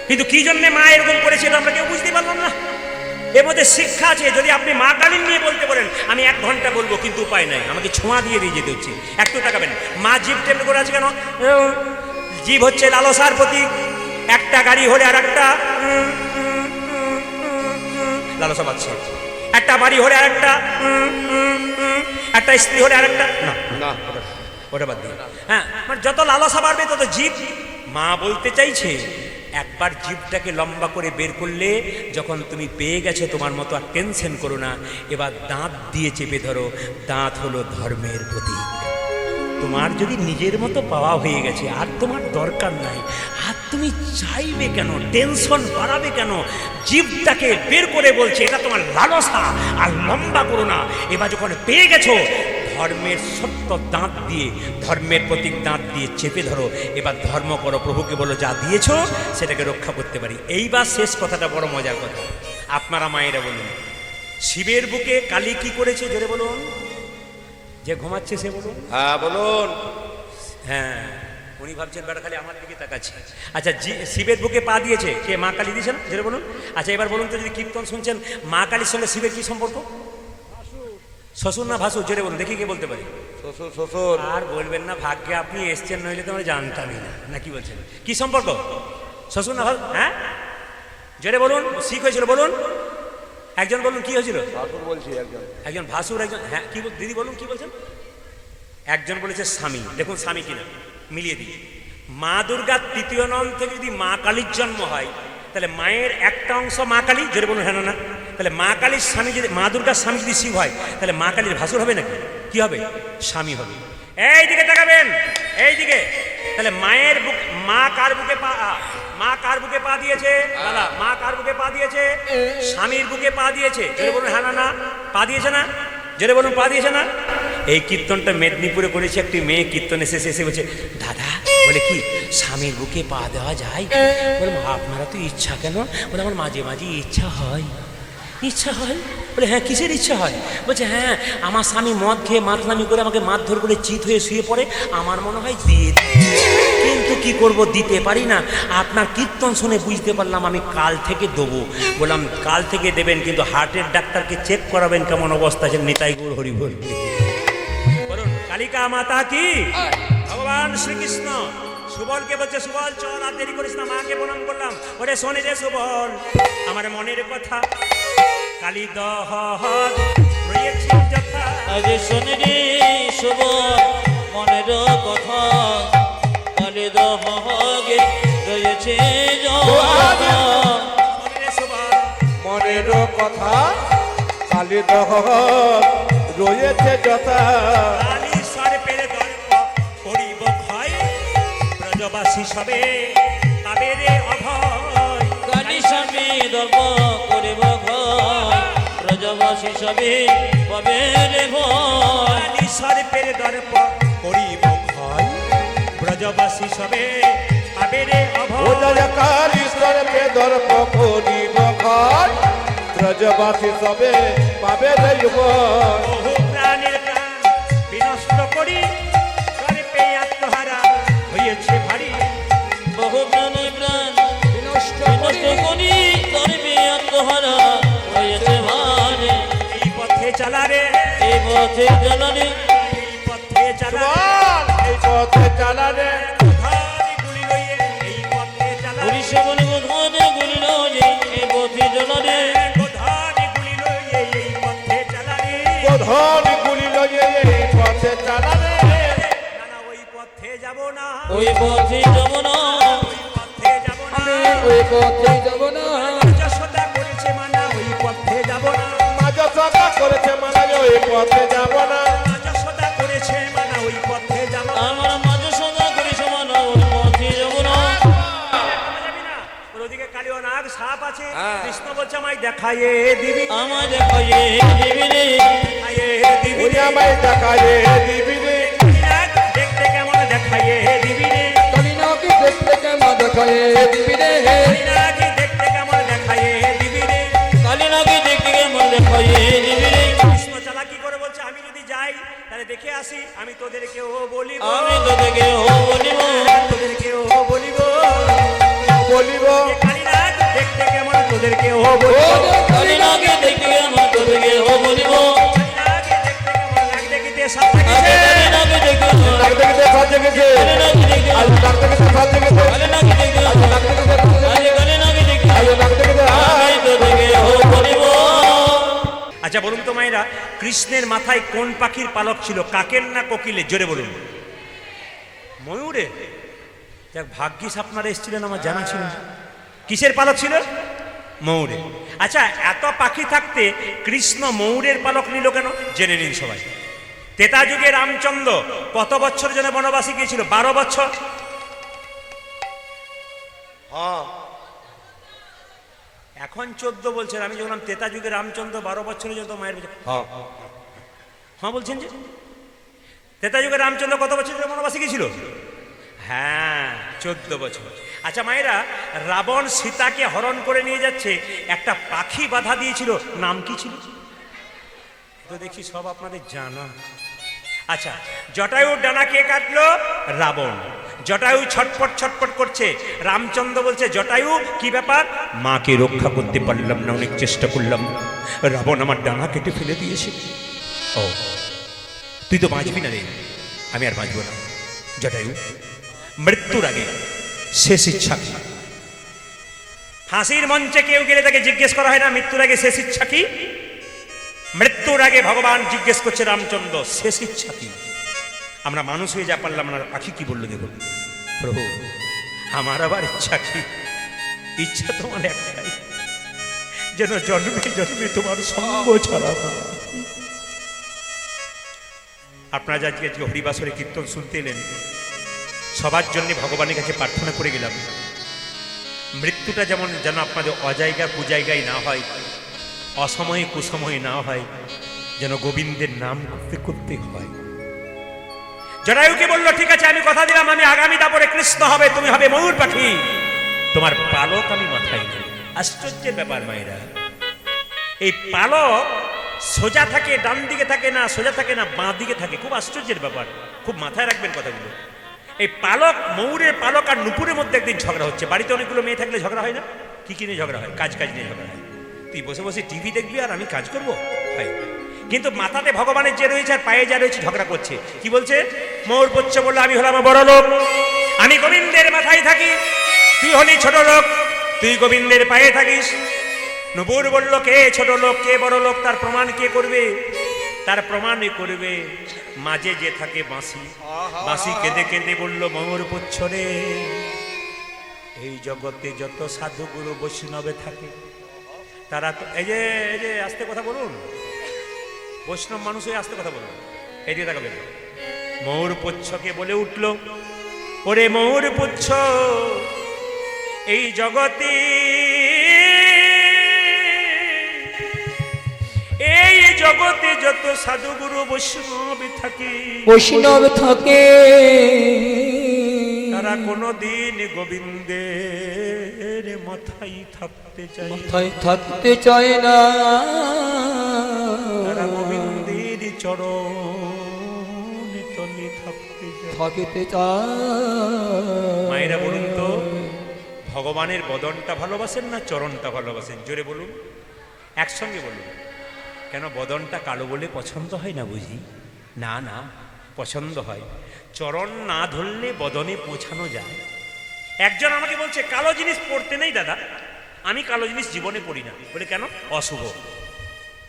কিন্তু কি জন্যে মা এরকম করেছিল আমরা কেউ বুঝতে পারলাম না। এর মধ্যে শিক্ষা আছে। যদি আপনি মা কালীর নিয়ে বলতে পারেন, আমি 1 ঘন্টা বলবো, কিন্তু উপায় নাই, আমাকে ছোঁয়া দিয়ে দিয়ে যেতে হচ্ছে। একটু তাকাবেন, মা জিভ টেনে করে আছে কেন? জীব হচ্ছে লালসার প্রতীক। একটা গাড়ি হলে আর একটা লালসা পাচ্ছে, একটা বাড়ি হলে আর একটা স্ত্রী হলে আর একটা না, ওটা বাদ দিয়ে। হ্যাঁ, মানে যত লালসা বাড়বে তত জীব। মা বলতে চাইছে, একবার জিভটাকে লম্বা করে বের করলে, যখন তুমি পেয়ে গেছো তোমার মতো আর টেনশন করো না, এবার দাঁত দিয়ে চেপে ধরো। দাঁত হলো ধর্মের প্রতীক। তোমার যদি নিজের মতো পাওয়া হয়ে গেছে আর তোমার দরকার নাই, আর তুমি চাইবে কেন, টেনশন বাড়াবে কেন? জীবটাকে বের করে বলছে এটা তোমার লালসা, আর লম্বা করো না। এবার যখন পেয়ে গেছো, ধর্মের সত্য দাঁত দিয়ে, ধর্মের প্রতীক দাঁত দিয়ে চেপে ধরো। এবার ধর্ম করো, প্রভুকে বলো যা দিয়েছো সেটাকে রক্ষা করতে পারি। এইবার শেষ কথাটা বড় মজার কথা, আপনারা মায়েরা বলুন, শিবের বুকে কালী কি করেছে জোরে বলুন? যে ঘুমাচ্ছে সে বলুন। হ্যাঁ বলুন। হ্যাঁ, উনি ভাবছেন বেটা খালি আমার দিকে তাকাচ্ছে। আচ্ছা, শিবের বুকে পা দিয়েছে কে? মা কালী দিয়েছেন জোরে বলুন। আচ্ছা এবার বলুন তো, যদি কীর্তন শুনছেন, মা কালীর সঙ্গে শিবের কি সম্পর্ক? শ্বশুর না ভাসুর? জোরে বলুন দেখি, কে বলতে পারে? শ্বশুর শ্বশুর। আর বলবেন না, ভাগ্যে আপনি এসছেন, নইলে তো আমরা জানতামই না। না কি বলছেন, কি সম্পর্ক? শ্বশুর না ভাসুর? হ্যাঁ জোরে বলুন, শিখ হয়েছিল বলুন। একজন বলুন কি হয়েছিল? ভাসুর বলছি একজন। একজন ভাসুর, একজন হ্যাঁ কি দিদি বলুন কি বলছেন? একজন বলেছে স্বামী। দেখুন স্বামী কিনা মিলিয়ে দিই। মা দুর্গার তৃতীয় নাম থেকে যদি মা কালীর জন্ম হয়, তাহলে মায়ের একটা অংশ মা কালী, জোরে বলুন হ্যাঁ না? তাহলে মা কালীর স্বামী যদি, মা দুর্গার স্বামী যদি শিব হয়, তাহলে মা কালীর ভাসুর হবে নাকি? কি হবে? স্বামী হবে। এইদিকে তাকাবেন, এইদিকে। তাহলে মায়ের বুক, মা কার বুকে পা, মা কার বুকে পা দিয়েছে দাদা? মা কার বুকে পা দিয়েছে? স্বামীর বুকে পা দিয়েছে। জোরে বলুন হ্যাঁ না? পা দিয়েছে না? জোরে বলুন পা দিয়েছে না? এই কীর্তনটা মেদিনীপুরে করেছে একটি মেয়ে, কীর্তনে শেষে এসে বলছে, দাদা বলে কি স্বামীর বুকে পা দেওয়া যায়? বলে আপনারা তো ইচ্ছা কেন? বলে আমার মাঝে মাঝে ইচ্ছা হয়। ইচ্ছা হয়? বলে হ্যাঁ কিসের ইচ্ছা হয়? বলছে হ্যাঁ, আমার স্বামী মদ খেয়ে মাতলামি করে আমাকে মারধর করে চিত হয়ে শুয়ে পড়ে, আমার মনে হয় দিয়ে দিই, কিন্তু কি করব দিতে পারি না। আপনার কীর্তন শুনে বুঝতে পারলাম, আমি কাল থেকে দেবো। বললাম কাল থেকে দেবেন, কিন্তু হার্টের ডাক্তারকে চেক করাবেন কেমন অবস্থা আছে। নিতাই গৌর হরি বল। বলুন কালিকা মাতা কি? ভগবান শ্রীকৃষ্ণ সুবলকে বলছে, সুবল চল, আর দেরি করিস না। মাকে প্রণাম করলাম। ওরে শোনে রে সুবল, আমার মনের কথা, কালী দহ রয়েছি যথা। আজ শোনে রে সুবল মনের কথা, কালী দহ রয়েছে যথা। শোনে রে সুবল মনের কথা, কালী দহ রয়েছে যথা। কালী সর্পের দর্প করিব ক্ষয়, ব্রজবাসী সবে পাবে রে অভয়। কালী স্বামী দর্প করিব ভয়, ব্রজবাসী সবে পাবে রে ভয়। কালী সর্পের দর্প করিব ক্ষয়, ব্রজবাসী সবে পাবে রে ও অভয়। জয় কালী সর্পে দর্প করিব ক্ষয়, ব্রজবাসী সবে পাবে রে ভয়। বহু প্রাণের প্রাণ বিনষ্ট করি, সর্পে আত্মহারা হয়েছে ভারী। বহু প্রাণী প্রাণ বিনষ্ট করি, করবে আত্মহারা হয়েছে ভারে। এই পথে চলা রে, এই পথে চলনে, এই পথে চলা রে, সুবল এই পথে চালারে, ধারে গুলি লইয়ে এই পথে চলা রে, পুলিশে বলিব ধনে গুলিল যে এই পথে চলনে। ধারে গুলি লইয়ে এই পথে চলা রে। ধন গুলি লইয়ে এই পথে চালারে। না না ওই পথে যাব না, ওই পথে যাব না, ওই পথে যাব না। ওই পথে যাব না। যশোদা করেছে মানা, ওই পথে যাব না। মাঝ সদা করেছে মানা, ওই পথে যাব না। যশোদা করেছে মানা, ওই পথে যাব না। আমার মাঝে সদা করি সমান, ওই পথে যাব না। যাবি না? ওর ওদিকে কালিও নাগ সাপ আছে। কৃষ্ণ বলছে আমায় দেখায়ে দিবি, আমায় দেখাইয়ে দিবি রে, দেখায়ে দিবি উনি রে। আমায় দেখায়ে দিবি রে। নাগ দেখতে কেমন দেখায়ে দিবি রে। কালিনাকে দেখতে কেমন দেখায়ে দিবি রে, নাগ দেখতে কেমন দেখায়ে দিবি রে। কালী নাকি দেখতে কেমন দেখাইয়ে দিবি রে। কৃষ্ণ চালাকি করে বলছে আমি যদি যাই তাহলে দেখে আসি, আমি তোদেরকেও বলিব, আমি তো দেখে হো বলিব, তোদেরকেও বলিব। বলিব কালীনাগ দেখতে কেমন তোদেরকেও বলিব। কালী নাকি দেখতে কেমন তোদেরকে হো বলিব। নাগ দেখতে কেমন নাগ দেখিতে সাপ থাকিছে। কালী নাকি দেখতে নাক দেখতে সাজ জেগেছে, কালী নাকি দেখতে আজ নাক দেখতে সাজ জেগেছে, কালী নাকি দেখতে আজ নাক দেখতে আজ কালী নাকি দেখতে আজ নাক দেখতে আমি তো দেখে হো বলিব। আচ্ছা বলুন তো মায়েরা, কৃষ্ণের মাথায় কোন পাখির পালক ছিল, কাকের না কোকিলের? জোরে বলুন। ময়ূরে? যাক ভাগ্যিস আপনারা এসেছিলেন, আমার জানা ছিল না। কিসের পালক ছিল? ময়ূরে। আচ্ছা এত পাখি থাকতে কৃষ্ণ ময়ূরের পালক নিল কেন? জেনে নিন সবাই। ত্রেতা যুগে রামচন্দ্র কত বছর জন্য বনবাসী গিয়েছিল? 12 বছর। এখন 14 বলছেন। আমি যখন ত্রেতা যুগে রামচন্দ্র 12 বছরের জন্য মায়ের হ্যাঁ বলছেন যে ত্রেতা যুগে রামচন্দ্র কত বছর জন্য বনবাসী গিয়েছিল? হ্যাঁ, 14 বছর। আচ্ছা মায়েরা, রাবণ সীতাকে হরণ করে নিয়ে যাচ্ছে, একটা পাখি বাধা দিয়েছিল, নাম কি ছিল? তো দেখি সব আপনাদের জানা। আচ্ছা, জটায়ুর ডানা কে কাটলো? রাবণ। জটায়ু ছটফট ছটফট করছে, রামচন্দ্র বলছে জটায়ু কি ব্যাপার? মাকে রক্ষা করতে পারলাম না, অনেক চেষ্টা করলাম, রাবণ আমার ডানা কেটে ফেলে দিয়েছে। ও, তুই তো বাঁচবি না রে। আমি আর বাঁচব না। জটায়ু, মৃত্যুর আগে শেষ ইচ্ছা কি? ফাঁসির মঞ্চে কেউ গেলে তাকে জিজ্ঞেস করা হয় না মৃত্যুর আগে শেষ ইচ্ছা কি? মৃত্যুর আগে ভগবান জিজ্ঞেস করছে রামচন্দ্র, শেষ ইচ্ছা কি? আমরা মানুষ হয়ে যা পারলাম না, পাখি কি বললো দেখুন, প্রভু আমার আবার ইচ্ছা কি? ইচ্ছা তোমার একটাই, যেন জন্মে জন্মে তোমার সঙ্গ ছাড়া না। আপনারা আজকে হরিবাসরে কীর্তন শুনতে এলেন, সবার জন্য ভগবানের কাছে প্রার্থনা করে গেলাম, মৃত্যুটা যেমন যেন আপনাদের অজায়গা কুজায়গায় না হয়, অসময়ে কুসময়ে না হয়, যেন গোবিন্দের নাম করতে করতে হয়। জটায়ুকে বলল, ঠিক আছে আমি কথা দিলাম, আমি আগামী দাপরে কৃষ্ণ হবে, তুমি হবে ময়ূর পাখি, তোমার পালক আমি মাথায় নেব। আশ্চর্যের ব্যাপার মায়েরা, এই পালক সোজা থাকে, ডান দিকে থাকে না, সোজা থাকে না, বাঁ দিকে থাকে। খুব আশ্চর্যের ব্যাপার, খুব মাথায় রাখবেন কথাগুলো। এই পালক, ময়ূরের পালক আর নুপুরের মধ্যে একদিন ঝগড়া হচ্ছে। বাড়িতে অনেকগুলো মেয়ে থাকলে ঝগড়া হয় না? কি কি নিয়ে ঝগড়া হয়? কাজ নিয়ে ঝগড়া হয়। তুই বসে বসে টিভি দেখবি আর আমি কাজ করবো, হয়। কিন্তু মাথাতে ভগবানের যে রয়েছে আর পায়ে যা রয়েছে ঝগড়া করছে। কি বলছে? ময়ূর পুচ্ছ বললো, আমি হলাম বড় লোক, আমি গোবিন্দের মাথায় থাকি, তুই হলি ছোট লোক, তুই গোবিন্দের পায়ে থাকিস। নুপুর বলল, কে ছোট লোক কে বড় লোক তার প্রমাণ কে করবে? তার প্রমাণ করবে মাঝে যে থাকে বাঁশি। বাঁশি কেঁদে কেঁদে বলল, ময়ূর পুচ্ছ রে, এই জগতে যত সাধুগুরু বৈষ্ণবে থাকে তারা তো এই যে আস্তে কথা বলুন, বৈষ্ণব মানুষ হয়ে আস্তে কথা বলুন, এই দিয়ে তাকাবেন। ময়ূর পুচ্ছকে বলে উঠল, ওরে ময়ূর পুচ্ছ, এই জগতে এই জগতে যত সাধুগুরু বৈষ্ণব থাকে তারা কোনদিন গোবিন্দের মাথায় থাকতে চায় না, তারা গোবিন্দের চরণ তলে থাকতে চায়। মায়েরা বলুন তো, ভগবানের বদনটা ভালোবাসেন না চরণটা ভালোবাসেন? জোরে বলুন, একসঙ্গে বলুন। কেন বদনটা কালো বলে পছন্দ হয় না বুঝি? না না, পছন্দ হয়। চরণ না ধরলে বদনে পৌঁছানো যায়। একজন আমাকে বলছে, কালো জিনিস পড়তে নেই দাদা। আমি কালো জিনিস জীবনে পড়ি না। বলে কেন? অশুভ।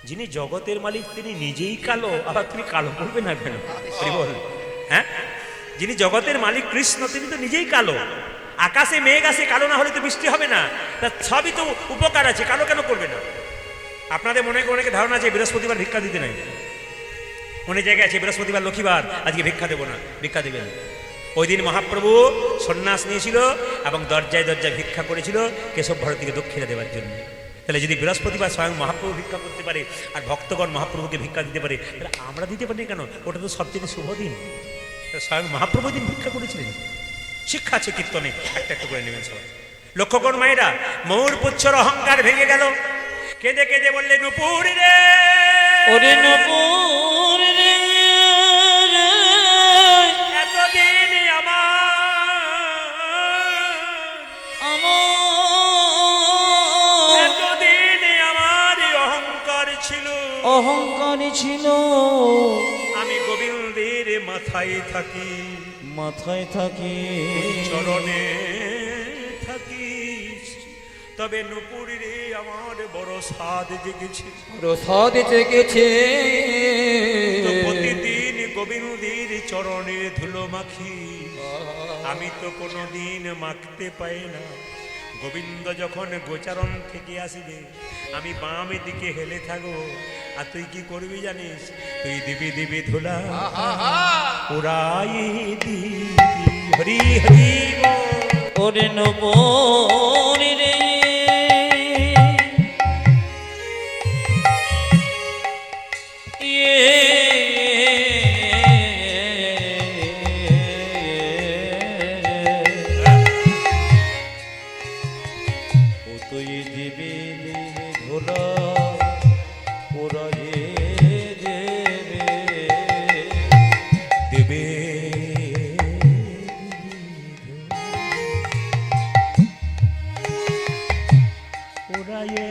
যিনি জগতের মালিক তিনি নিজেই কালো, আবার তুমি কালো পড়বে না কেন? বল, হ্যাঁ, যিনি জগতের মালিক কৃষ্ণ তিনি তো নিজেই কালো। আকাশে মেঘ আসে, কালো না হলে তো বৃষ্টি হবে না। তার সবই তো উপকার আছে, কালো কেন করবে না? আপনাদের মনে অনেকে ধারণা আছে বৃহস্পতিবার ভিক্ষা দিতে নাই। অনেক জায়গায় আছে বৃহস্পতিবার লক্ষ্মীবার, আজকে ভিক্ষা দেবো না, ভিক্ষা দেবেন। ওই দিন মহাপ্রভু সন্ন্যাস নিয়েছিল এবং দরজায় দরজায় ভিক্ষা করেছিল কেশব ভারতীকে দক্ষিণা দেওয়ার জন্য। তাহলে যদি বৃহস্পতিবার স্বয়ং মহাপ্রভু ভিক্ষা করতে পারে আর ভক্তগণ মহাপ্রভুকে ভিক্ষা দিতে পারে, তাহলে আমরা দিতে পারি কেন? ওটা তো সবচেয়ে শুভ দিন। স্বয়ং মহাপ্রভু দিন ভিক্ষা করেছিলেন। শিক্ষা আছে কীর্তনে, একটা একটা করে নেবেন সবাই। লক্ষ্য করুন মায়েরা, ময়ূর পুচ্ছর অহংকার ভেঙে গেল। কেঁদে কেঁদে বললে, নুপুর রে, ওরে নুপুর রে, এতদিন এতদিন আমার অহংকার ছিল, আমি গোবিন্দের মাথায় থাকি, চরণে থাকি। তবে নুপুর রে, আমার বড় সাধ জেগেছে, তো প্রতিদিন গোবিন্দের চরণে ধুলো মাখি, আমি তো কোনোদিন মাখতে পাই না। গোবিন্দ যখন গোচারণ থেকে আসিবে আমি বামে দিকে হেলে থাকবো, আর তুই কি করবি জানিস? তুই দিবি দিবি ধুলা উড়াই দিবি। হরি হরি বল। ওরে নবনী রে ও তুই দিবি দিবি ধুলা ওরাই দেবে উড়াইয়ে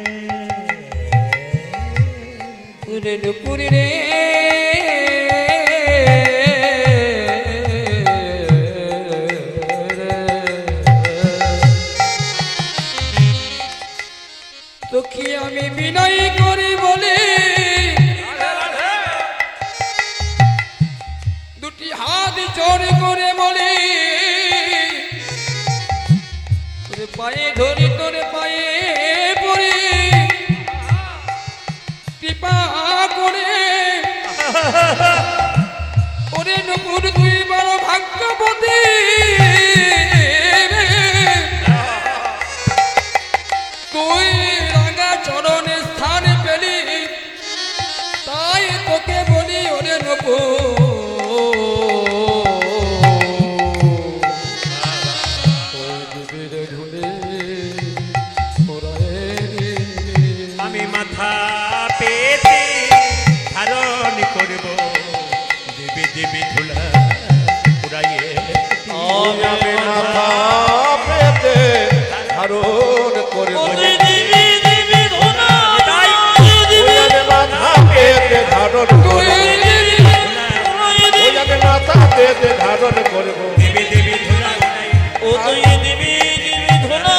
পুরে পুরি রে তোকে আমি বিনয় করি বলে দুটি হাত জোর করে বলে তোরে পায়ে ধরি তোরে পায়ে পড়ে কৃপা করে ওরে নুপুর তুই বড় ভাগ্যবতী তুই রাঙা চরণে স্থান পেলি তাই তোকে বলি ওরে নুপুর আমি মাথা পেতে ধারণ করব দেবী দেবী ধুলা উড়াইয়ে আমি মাথা পেতে ধারণ করব ওরে দিবি দিবি ধুলা আমি মাথা পেতে ধারণ করব আমি মাথা পেতে ধারণ করব দেবী দেবী ধুলা উড়াইয়ে ও তুই দিবি দিবি ধুলা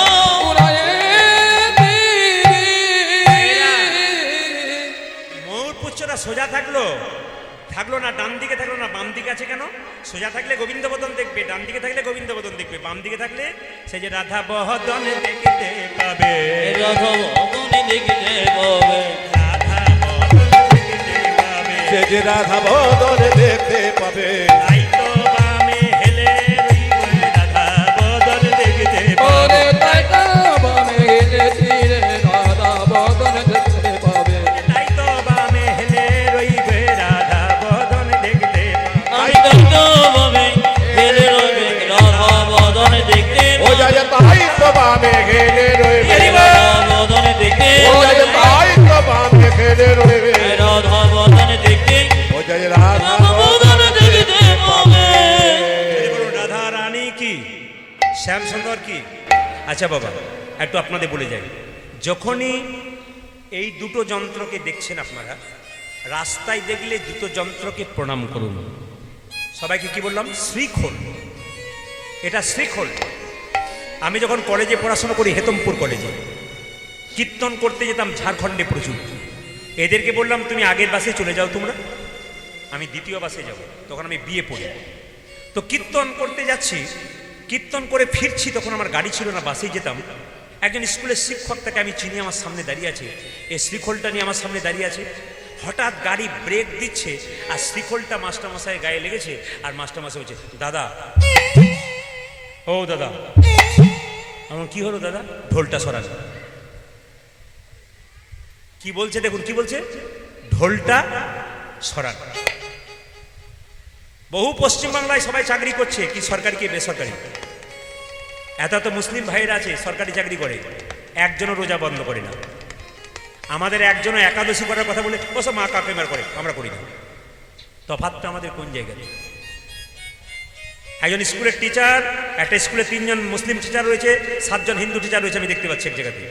ময়ূর পুচ্ছটা সোজা থাকলো থাকলো না, ডান দিকে থাকলো না, বাম দিকে আছে কেন? সোজা থাকলে গোবিন্দ বদন দেখবে, ডান দিকে থাকলে গোবিন্দ বদন দেখবে, বাম দিকে থাকলে সে যে রাধা বদন দেখতে পাবে। রাধা বদনে দেখিতে পাবে রাধা বদন দেখতে পাবে। সে যে রাধা বদন দেখতে পাবে তাই তো বামে হেলে রইবে রাধা বদন দেখতে পাবে। ওরে তাই তো বামে গেলে তীরে রাধা বদন দেখতে পাবে তাই তো বামে হেলে রইবে রাধা বদন দেখতে পাবে। আমি তো ভাবে ফেলে রইবে রাধা বদনে দেখতে ও যায় তাই তো বামে ঘেরে রইবে রাধা বদনে দেখতে ও যায় তাই তো বামে ঘেরে রইবে রাধা বদনে দেখতে ও যায় রাধা রাধা বদনে দেখতে পাবে যদি বলুন রাধা রানী কি, শ্যাম সুন্দর কি? আচ্ছা বাবা, একটু আপনাদের বলে যাই, যখনই এই দুটো যন্ত্রকে দেখছেন আপনারা, রাস্তায় দেখলে দুটো যন্ত্রকে প্রণাম করুন। সবাইকে কি বললাম? শ্রীখোল। এটা শ্রীখোল। আমি যখন কলেজে পড়াশোনা করি, হেতমপুর কলেজে কীর্তন করতে যেতাম ঝাড়খণ্ডে প্রচুর। এদেরকে বললাম তুমি আগের বাসে চলে যাও, তোমরা আমি দ্বিতীয় বাসে যাব। তখন আমি বিয়ে পড়ি। তো কীর্তন করতে যাচ্ছি, কীর্তন করে ফিরছি, তখন আমার গাড়ি ছিল না, বাসেই যেতাম। একজন স্কুলের শিক্ষক, তাকে আমি চিনি, আমার সামনে দাঁড়িয়ে আছে, এই শ্রীখোলটা নিয়ে আমার সামনে দাঁড়িয়ে আছে। হঠাৎ গাড়ি ব্রেক দিচ্ছে আর শ্রীখোলটা মাস্টারমশাইয়ের গায়ে লেগেছে, আর মাস্টারমশাই বলছে দাদা, ও দাদা। আমার কি হলো দাদা? ঢোলটা সরান। কি বলছে দেখুন, কি বলছে? ঢোলটা সরান। বহু পশ্চিমবাংলায় সবাই চাকরি করছে, কি সরকারি কি বেসরকারি। এত এত মুসলিম ভাইয়েরা আছে সরকারি চাকরি করে, একজনও রোজা বন্ধ করে না। আমাদের একজনও একাদশী করার কথা বলে ওসব মা কাকিমার করে, আমরা করি না। তফাৎটা আমাদের কোন জায়গায়? একজন স্কুলের টিচার, একটা স্কুলে 3 জন মুসলিম টিচার রয়েছে, 7 জন হিন্দু টিচার রয়েছে, আমি দেখতে পাচ্ছি এক জায়গাতে।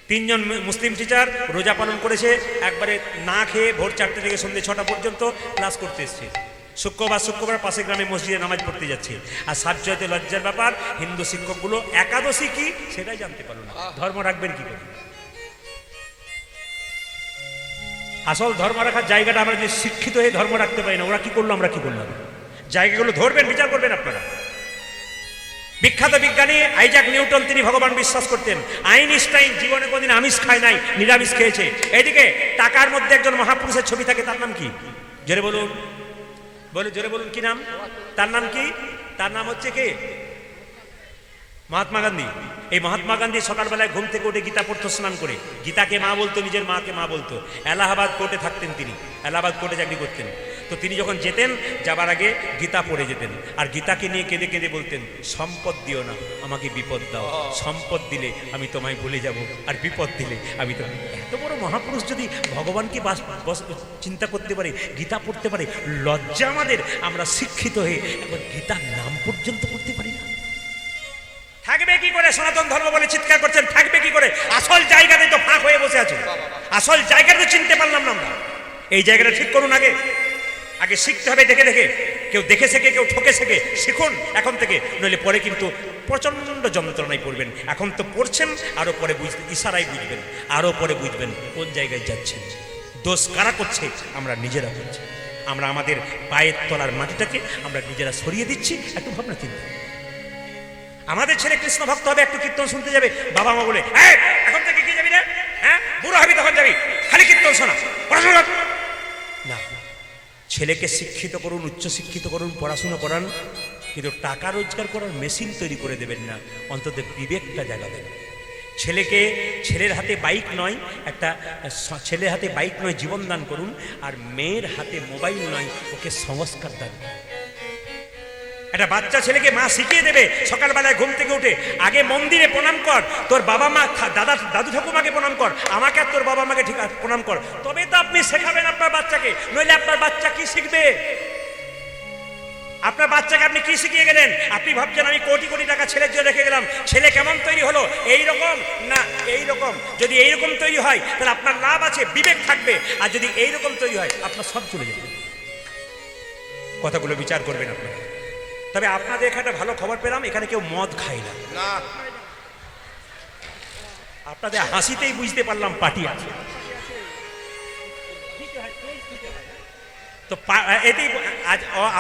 3 জন মুসলিম টিচার রোজা পালন করেছে, একবারে না খেয়ে ভোর 4টে থেকে সন্ধ্যে 6টা পর্যন্ত ক্লাস করতে এসছে। শুক্রবার পাশে গ্রামে মসজিদে নামাজ পড়তে যাচ্ছে। আর সাজ্জাতে লজ্জার ব্যাপার, হিন্দু শিক্ষকগুলো একাদশী কি সেটাই জানতে পারলো না। ধর্ম রাখবেন কি করে? আসল ধর্ম রাখার জায়গাটা আমরা যে শিক্ষিত হয়ে ধর্ম রাখতে পারি না, ওরা কি করলো আমরা কি করলাম? জায়গাগুলো ধরবেন, বিচার করবেন আপনারা। বিখ্যাত বিজ্ঞানী আইজাক নিউটন তিনি ভগবান বিশ্বাস করতেন। আইনস্টাইন জীবনে কোনদিন আমিষ খায় নাই, নিরামিষ খেয়েছে। এইদিকে টাকার মধ্যে একজন মহাপুরুষের ছবি থাকে, তার নাম কি? জোরে বলুন, জোরে বলুন, কি নাম তার? নাম কি? তার নাম হচ্ছে কে? মহাত্মা গান্ধী। এই মহাত্মা গান্ধী সকালবেলায় ঘুম থেকে উঠে গীতা পড়তো স্নান করে। গীতাকে মা বলতো, নিজের মাকে মা বলতো। এলাহাবাদ কোর্টে থাকতেন তিনি, এলাহাবাদ কোর্টে চাকরি করতেন। তো তিনি যখন যেতেন, যাবার আগে গীতা পড়ে যেতেন, আর গীতাকে নিয়ে কেঁদে কেঁদে বলতেন, সম্পদ দিও না, আমাকে বিপদ দাও। সম্পদ দিলে আমি তোমায় ভুলে যাব, আর বিপদ দিলে আমি তো। এত বড় মহাপুরুষ যদি ভগবানকে চিন্তা করতে পারে, গীতা পড়তে পারে, লজ্জা আমাদের। আমরা শিক্ষিত হয়ে একবার গীতার নাম পর্যন্ত পড়তে পারি না। থাকবে কি করে? সনাতন ধর্ম বলে চিৎকার করছেন, থাকবে কি করে? আসল জায়গাতে তো ফাঁক হয়ে বসে আছে। আসল জায়গাটা তো চিনতে পারলাম না আমরা। এই জায়গাটা ঠিক করুন। আগে শিখতে হবে দেখে দেখে। কেউ দেখে শেখে, কেউ ঠকে শেখে। শিখুন এখন থেকে, নইলে পরে কিন্তু প্রচন্ড যন্ত্রণায় পড়বেন। এখন তো পড়ছেন, আরো পরে ইশারায় বুঝবেন, আরো পরে বুঝবেন কোন জায়গায় যাচ্ছেন। দোষ কারা করছে? আমরা নিজেরা করছি। আমরা আমাদের পায়ের তলার মাটিটাকে আমরা নিজেরা সরিয়ে দিচ্ছি। একটু ভাবনা চিন্তা। আমাদের ছেলে কৃষ্ণ ভক্ত হবে, একটু কীর্তন শুনতে যাবে, বাবা মা বলে এখন থেকে কি যাবি রে? হ্যাঁ, বুড়ো হবি তখন যাবি, খালি কীর্তন শোনা, পড়াশোনা না। ছেলেকে শিক্ষিত করুন, উচ্চশিক্ষিত করুন, পড়াশোনা করান, কিন্তু টাকা রোজগার করার মেশিন তৈরি করে দেবেন না। অন্তত বিবেকটা জাগাবেন। ছেলের হাতে বাইক নয়, ছেলের হাতে বাইক নয়, জীবন দান করুন। আর মেয়ের হাতে মোবাইল নয়, ওকে সংস্কার দান করুন। একটা বাচ্চা ছেলেকে মা শিখিয়ে দেবে, সকালবেলায় ঘুম থেকে উঠে আগে মন্দিরে প্রণাম কর, তোর বাবা মা দাদু ঠাকুমাকে প্রণাম কর, আমাকে আর তোর বাবা মাকে ঠিক প্রণাম কর। তবে তো আপনি শেখাবেন আপনার বাচ্চাকে, নইলে আপনার বাচ্চা কি শিখবে? আপনার বাচ্চাকে আপনি কি শিখিয়ে গেলেন? আপনি ভাবছেন আমি কোটি কোটি টাকা ছেলের জন্য রেখে গেলাম, ছেলে কেমন তৈরি হলো? এইরকম না এইরকম। যদি এইরকম তৈরি হয় তাহলে আপনার লাভ আছে, বিবেক থাকবে। আর যদি এইরকম তৈরি হয়, আপনার সব চলে যাবে। কথাগুলো বিচার করবেন আপনারা। তবে আপনাদের এখানে ভালো খবর পেলাম, এখানে কেউ মদ খায় না। আপনাদের হাসিতেই বুঝতে পারলাম পার্টি আছে। তো এতেই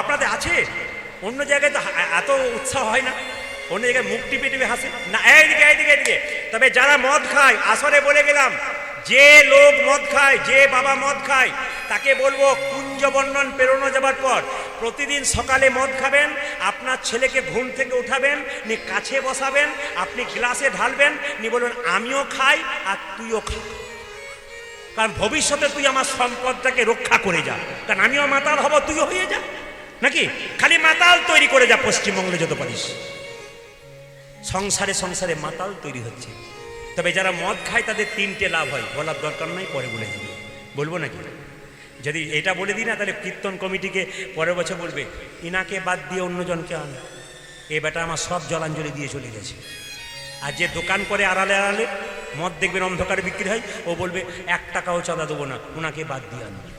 আপনাদের আছে। অন্য জায়গায় তো এত উৎসাহ হয় না, অন্য জায়গায় মুখ টিপে টিপে হাসে না। এইদিকে। তবে যারা মদ খায়, আসরে বলে গেলাম, যে লোক মদ খায়, যে বাবা মদ খায়, তাকে বলবো কুঞ্জ বর্ণন পেরোনো যাবার পর প্রতিদিন সকালে মদ খাবেন, আপনার ছেলেকে ঘুম থেকে উঠাবেন, নিয়ে কাছে বসাবেন, আপনি গ্লাসে ঢালবেন, নিয়ে বলবেন আমিও খাই আর তুইও খা, কারণ ভবিষ্যতে তুই আমার সম্পদটাকে রক্ষা করে যা, কারণ আমিও মাতাল হব, তুইও হয়ে যা। নাকি খালি মাতাল তৈরি করে যা পশ্চিমবঙ্গে যত পারিস। সংসারে মাতাল তৈরি হচ্ছে। তবে যারা মদ খায় তাদের তিনটে লাভ হয়, বলার দরকার নাই, পরে বলে যাবে। বলবো নাকি? যদি এটা বলে দিই না, তাহলে কীর্তন কমিটিকে পরের বছর বলবে ইনাকে বাদ দিয়ে অন্যজনকে আন। এ বেটা আমার সব জলাঞ্জলি দিয়ে চলে গেছে। আর যে দোকান করে আড়ালে আড়ালে মদ দেখবেন অন্ধকারে বিক্রি হয়, ও বলবে 1 টাকাও চাঁদা দেবো না, ওনাকে বাদ দিয়ে আনবে।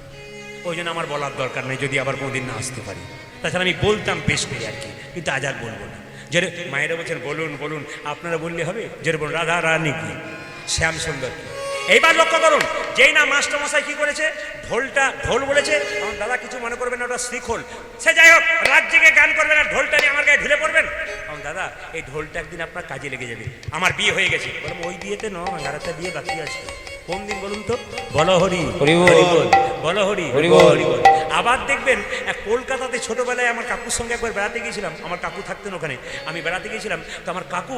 ওই জন্য আমার বলার দরকার নেই, যদি আবার কোনোদিন না আসতে পারি। তাছাড়া আমি বলতাম বেশ করে আর কি, কিন্তু আজ আর বলবো না। যে মায়েরা বলছেন বলুন, আপনারা বললে হবে। যে বলুন রাধা রানী কি, শ্যাম সুন্দর কি। এইবার লক্ষ্য করুন, যেই না মাস্টারমশাই কি করেছে, ঢোল বলেছে, আমার দাদা কিছু মনে করবেন না, ওটা শ্রীখোল, সে যাই হোক, রাত জেগে গান করবেন আর ঢোলটা নিয়ে আমার গায়ে ঢুলে পড়বেন। আমার দাদা এই ঢোলটা একদিন আপনার কাজে লেগে যাবে, আমার বিয়ে হয়ে গেছে। বললাম ওই বিয়েতে নয়, আর একটা বিয়ে বাকি আছে। কোন দিন বলুন তো? বলো হরি বল, বলো হরি বল। আবার দেখবেন কলকাতাতে ছোটবেলায় আমার কাকুর সঙ্গে একবার বেড়াতে গিয়েছিলাম, আমার কাকু থাকতেন ওখানে, আমি বেড়াতে গিয়েছিলাম। তো আমার কাকু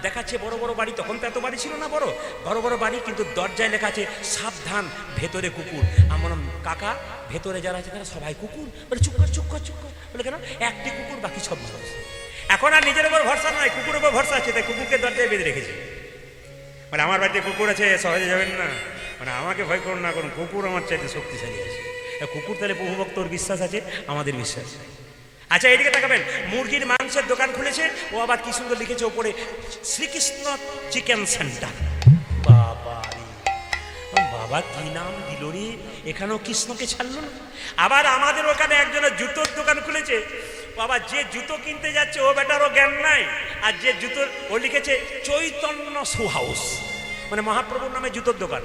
দেখাচ্ছে বড় বড় বাড়ি, তখন তো এত বাড়ি ছিল না, বড় বড় বাড়ি, কিন্তু দরজায় লেখা আছে সাবধান ভেতরে কুকুর। আমার কাকা ভেতরে যারা আছে তারা সবাই কুকুর। বলে চুপ কর। বলে কেন? একটি কুকুর, বাকি সব মানুষ। এখন আর নিজের উপর ভরসা নয়, কুকুরের উপর ভরসা আছে, তাই কুকুরকে দরজায় বেঁধে রেখেছে। মানে আমার বাড়িতে কুকুর আছে, সহজে যাবেন না, মানে আমাকে ভয় করুন না করুন, কুকুর আমার চাইতে শক্তিশালী আছে। কুকুর তাহলে প্রভুভক্তর বিশ্বাস আছে, আমাদের বিশ্বাস। আচ্ছা এদিকে তাকাবেন, মুরগির মাংসের দোকান খুলেছে, ও আবার কি সুন্দর লিখেছে ওপরে, শ্রীকৃষ্ণ চিকেন সেন্টার। বাবা কি নাম দিল রে, এখানেও কৃষ্ণকে ছাড়লো না। আবার আমাদের ওখানে একজনের জুতোর দোকান খুলেছে, বাবা যে জুতো কিনতে যাচ্ছে ও বেটারও জ্ঞান নাই, আর যে জুতোর ও লিখেছে চৈতন্য শু হাউস, মানে মহাপ্রভুর নামে জুতোর দোকান।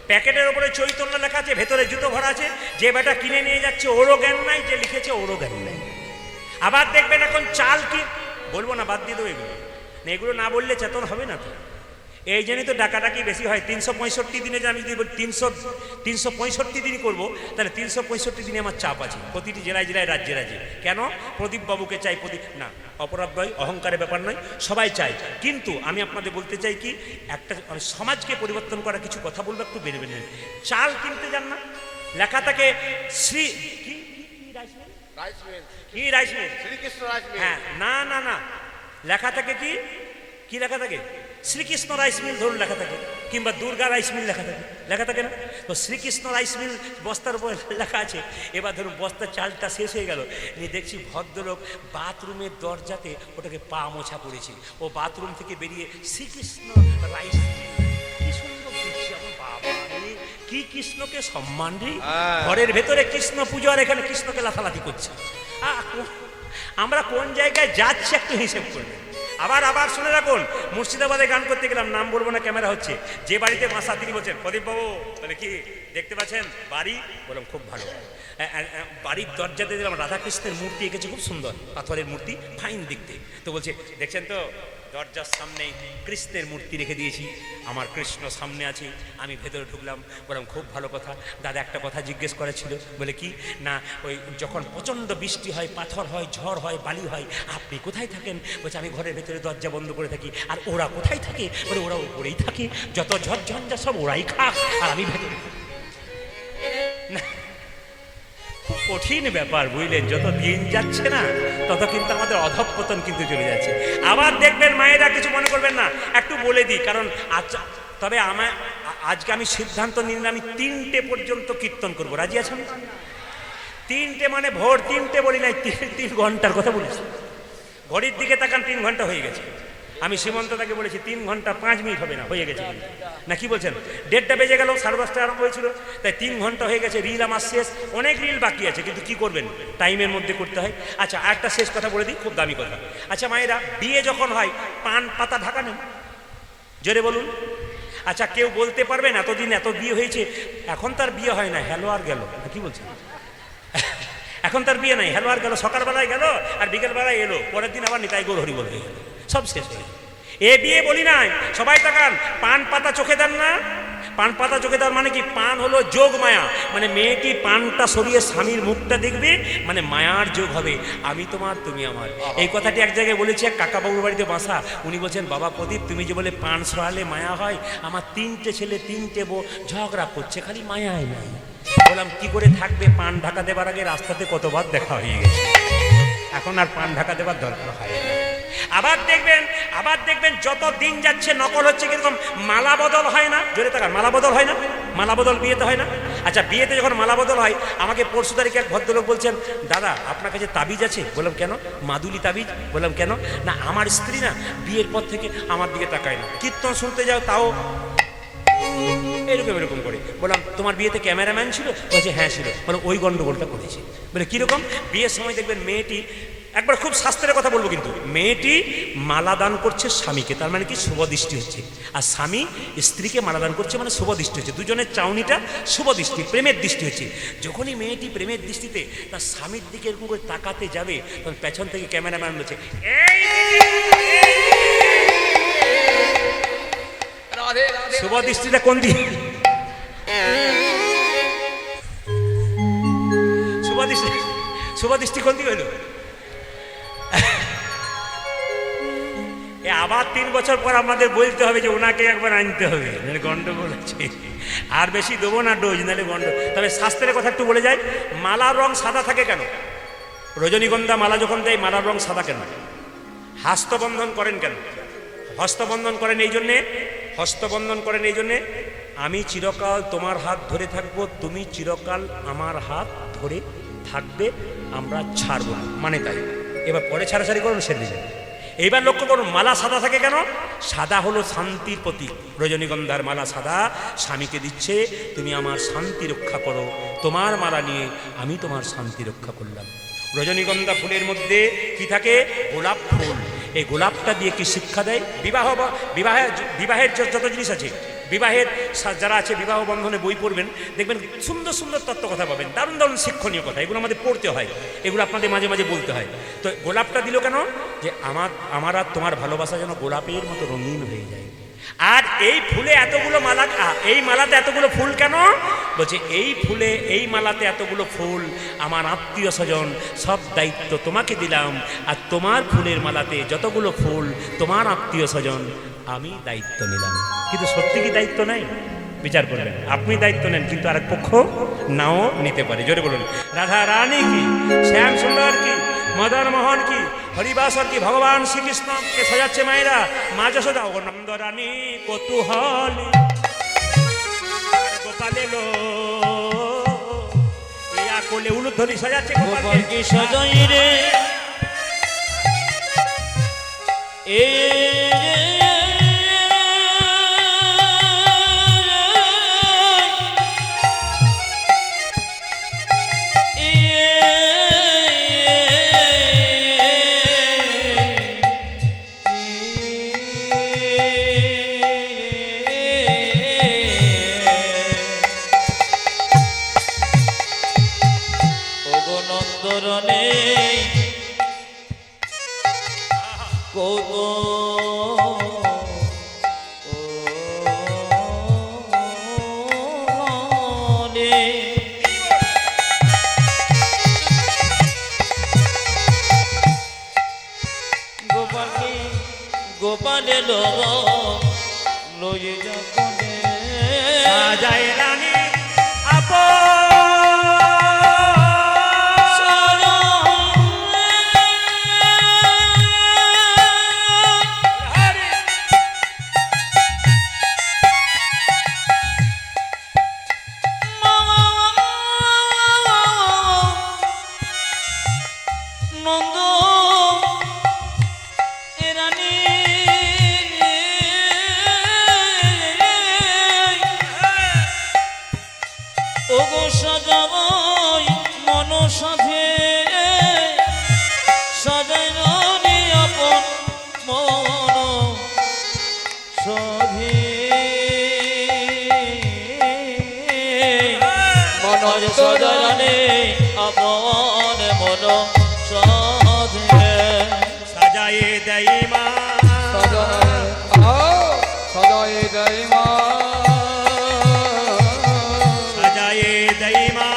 প্যাকেটের ওপরে চৈতন্য লেখা আছে, ভেতরে জুতো ভরা আছে। যে বেটা কিনে নিয়ে যাচ্ছে ওরও জ্ঞান নাই, যে লিখেছে ওরও জ্ঞান নাই। আবার দেখবেন এখন চাল কি বলবো না, বাদ দিয়ে দেবো এগুলো না, এগুলো না বললে চেতন হবে না তো। এই জন্যই তো ডাকাডাকি বেশি হয়। 365 দিনে যে আমি যদি 365 দিনই করবো, তাহলে 365 দিনে আমার চাপ আছে প্রতিটি জেলায় জেলায়, রাজ্যে রাজ্যে। কেন? প্রদীপ বাবুকে চাই, প্রদীপ না, অপরাধ নয়, অহংকারের ব্যাপার নয়, সবাই চাই। কিন্তু আমি আপনাদের বলতে চাই কি, একটা সমাজকে পরিবর্তন করার কিছু কথা বলবো, একটু বেরোবে নেন। চাল কিনতে যান না, লেখা থাকে শ্রী কি কি rice mill, Shrikrishna rice mill. হ্যাঁ, না না না, লেখা থাকে কি, কি লেখা থাকে? শ্রীকৃষ্ণ রাইস মিল ধরুন লেখা থাকে, কিংবা দুর্গা রাইস মিল লেখা থাকে না? তো শ্রীকৃষ্ণ রাইস মিল বস্তার উপর লেখা আছে। এবার ধরুন বস্তার চালটা শেষ হয়ে গেল, নিয়ে দেখছি ভদ্রলোক বাথরুমের দরজাতে ওটাকে পা মোছা পড়েছে। ও বাথরুম থেকে বেরিয়ে শ্রীকৃষ্ণ রাইস মিল, কি সুন্দর দেখছি আমার বাবা রে, কি কৃষ্ণকে সম্মান রে। ঘরের ভেতরে কৃষ্ণ পুজো, আর এখানে কৃষ্ণকে লাথালাথি করছে। আমরা কোন জায়গায় যাচ্ছি একটু হিসেব করবে। আবার আবার শুনে রাখুন, মুর্শিদাবাদে গান করতে গেলাম, নাম বলবো না, ক্যামেরা হচ্ছে, যে বাড়িতে বাসা তিনি বলছেন, প্রদীপ বাবু বলে কি দেখতে পাচ্ছেন বাড়ি? বললাম খুব ভালো। বাড়ির দরজাতে দিলাম রাধাকৃষ্ণের মূর্তি এঁকেছে, খুব সুন্দর পাথরের মূর্তি, ফাইন দেখতে। তো বলছে দেখছেন তো, দরজার সামনে কৃষ্ণের মূর্তি রেখে দিয়েছি, আমার কৃষ্ণ সামনে আছে। আমি ভেতরে ঢুকলাম, বললাম খুব ভালো কথা। দাদা একটা কথা জিজ্ঞেস করেছিল, বলে কি না, ওই যখন প্রচণ্ড বৃষ্টি হয়, পাথর হয়, ঝড় হয়, বালি হয়, আপনি কোথায় থাকেন? বলছে আমি ঘরের ভেতরে দরজা বন্ধ করে থাকি। আর ওরা কোথায় থাকে? বলে ওরা উপরেই থাকে, যত ঝড় ঝঞ্ঝা সব ওরাই খাক, আর আমি ভেতরে। না, খুব কঠিন ব্যাপার বুঝলেন। যত দিন যাচ্ছে না, তত কিন্তু আমাদের অধঃপতন কিন্তু চলে যাচ্ছে। আবার দেখবেন মায়েরা, কিছু মনে করবেন না, একটু বলে দিই, কারণ তবে আজকে আমি সিদ্ধান্ত নিলাম, আমি 3টে পর্যন্ত কীর্তন করবো। রাজি আছেন? 3টে মানে ভোর 3টে বলি নাই, 3 ঘন্টার কথা বলেছি। ঘড়ির দিকে তাকান, 3 ঘন্টা হয়ে গেছে। আমি সীমন্তদাকে বলেছি 3 ঘন্টা 5 মিনিট হবে না, হয়ে গেছে না, কি বলছেন? 1:30 বেজে গেল, 10:30 আরম্ভ হয়েছিল, তাই 3 ঘন্টা হয়ে গেছে। রিল আমার শেষ, অনেক রিল বাকি আছে, কিন্তু কি করবেন, টাইমের মধ্যে করতে হয়। আচ্ছা, একটা শেষ কথা বলে দিই, খুব দামি কথা। আচ্ছা মায়েরা, বিয়ে যখন হয় পান পাতা ঢাকা নেন, জোরে বলুন। আচ্ছা, কেউ বলতে পারবেন এতদিন এত বিয়ে হয়েছে, এখন তার বিয়ে হয় না, হ্যালো আর গেল, কি বলছেন? এখন তার বিয়ে নাই, হ্যালো আর গেল, সকালবেলায় গেল আর বিকেলবেলায় এলো, পরের দিন আবার নিতাই গৌর হরিবল হয়ে গেল, সব শেষ হয়ে গেল। এ বিয়ে বলি নাই, সবাই তাকান, পান পাতা চোখে দেন না? পান পাতা চোখে দেওয়ার মানে কি? পান হলো যোগ মায়া, মানে মেয়েটি পানটা সরিয়ে স্বামীর মুখটা দেখবে, মানে মায়ার যোগ হবে, আমি তোমার তুমি আমার। এই কথাটি এক জায়গায় বলেছি, এক কাকাবাবুর বাড়িতে বাসা, উনি বলছেন বাবা প্রদীপ, তুমি যে বলে পান সরালে মায়া হয়, আমার 3টে ছেলে 3টে বউ ঝগড়া করছে, খালি মায়াই নাই। বললাম কি করে থাকবে? পান ঢাকা দেবার আগে রাস্তাতে কতবার দেখা হয়ে গেছে, এখন আর পান ঢাকা দেবার দরকার হয় না। আবার দেখবেন যত দিন যাচ্ছে নকল হচ্ছে, কিরকম মালা বদল হয় না? জোরে তাকান, মালা বদল হয় না? মালা বদল বিয়েতে হয় না? আচ্ছা, বিয়েতে যখন মালা বদল হয়, আমাকে পরশু তারিখে এক ভদ্রলোক বলছেন, দাদা আপনার কাছে তাবিজ আছে? বললাম কেন? মাদুলি তাবিজ? বললাম কেন? না, আমার স্ত্রী না বিয়ের পর থেকে আমার দিকে তাকায় না, কীর্তন শুনতে যাও তাও এরকম করে। বললাম তোমার বিয়েতে ক্যামেরাম্যান ছিল? বলছে হ্যাঁ ছিল। বলে ওই গন্ডগোলটা করেছে। বলে কীরকম? বিয়ের সময় দেখবেন মেয়েটি, একবার খুব শাস্ত্রের কথা বলবো কিন্তু, মেয়েটি মালা দান করছে স্বামীকে, তার মানে কি শুভ দৃষ্টি হচ্ছে, আর স্বামী স্ত্রীকে মালা দান করছে মানে শুভ দৃষ্টি হচ্ছে, দুজনের চাউনিটা শুভ দৃষ্টি, প্রেমের দৃষ্টি হচ্ছে। যখনই মেয়েটি প্রেমের দৃষ্টিতে তার স্বামীর দিকে এরকম করে তাকাতে যাবে, তখন পেছন থেকে ক্যামেরাম্যান বলছে শুভ দৃষ্টিটা কোন দিকে? শুভ দৃষ্টি কোন দিকে হইল? আবার 3 বছর পর আমাদের বলতে হবে যে ওনাকে একবার আনতে হবে, নাহলে গন্ডগোল আছে। আর বেশি দেবো না ডোজ, নাহলে তবে শাস্ত্রের কথা একটু বলে যায়, মালার রং সাদা থাকে কেন? রজনীগন্ধা মালা যখন দেয়, মালার রং সাদা কেন? হস্তবন্ধন করেন কেন? হস্তবন্ধন করেন এই জন্যে, আমি চিরকাল তোমার হাত ধরে থাকবো, তুমি চিরকাল আমার হাত ধরে থাকবে, আমরা ছাড়বো না, মানে তাই। এবার পরে ছাড়াছাড়ি করুন, সেরে দিলেন। এইবার লক্ষ্য করুন, মালা সাদা থাকে কেন? সাদা হলো শান্তির প্রতীক। রজনীগন্ধার মালা সাদা, স্বামীকে দিচ্ছে তুমি আমার শান্তি রক্ষা করো, তোমার মালা নিয়ে আমি তোমার শান্তি রক্ষা করলাম। রজনীগন্ধা ফুলের মধ্যে কি থাকে? গোলাপ ফুল। এই গোলাপটা দিয়ে কি শিক্ষা দেয়? বিবাহের যত জিনিস আছে, বিবাহের যারা আছে বিবাহ বন্ধনে বই পড়বেন, দেখবেন সুন্দর সুন্দর তত্ত্ব কথা পাবেন, দারুণ দারুণ শিক্ষণীয় কথা, এগুলো আমাদের পড়তে হয়, এগুলো আপনাদের মাঝে মাঝে বলতে হয়। তো গোলাপটা দিল কেন? যে আমার আর তোমার ভালোবাসা যেন গোলাপের মতো রঙিন হয়ে যায়। আর এই ফুলে এতগুলো মালা, এই মালাতে এতগুলো ফুল কেন? বলছে এই ফুলে এই মালাতে এতগুলো ফুল, আমার আত্মীয় স্বজন সব দায়িত্ব তোমাকে দিলাম, আর তোমার ফুলের মালাতে যতগুলো ফুল তোমার আত্মীয় স্বজন আমি দায়িত্ব নিলাম। কিন্তু সত্যি কি দায়িত্ব নাই? বিচার করবেন। আপনি দায়িত্ব নেন, কিন্তু আরেক পক্ষ নাও নিতে পারে। জোরে বলুন রাধা রানী কি, শ্যাম সুন্দর কি, মদন মোহন কি, হরিবাসর কি, ভগবান শ্রীকৃষ্ণকে সাজাচ্ছে মায়েরা, মা যশোদা ও নন্দ রানী কৌতূহল গোপালে লো ইয়া কোলে উলুধ্বনি সাজাচ্ছে গোপালকে সাজাই রে এ নন্দরনে গোপালকে গোপালে লয়ে যাবনে সাজায় রানী আপ নন্দ এরানি ওগো সাজাবই মন সাথে সাজাই রানি আপন মন সাধে মন সাজাই রানি আপন মন সাধে সাজায়ে দেয় মা সদয় জয় মা সাজায়ে দেয় মা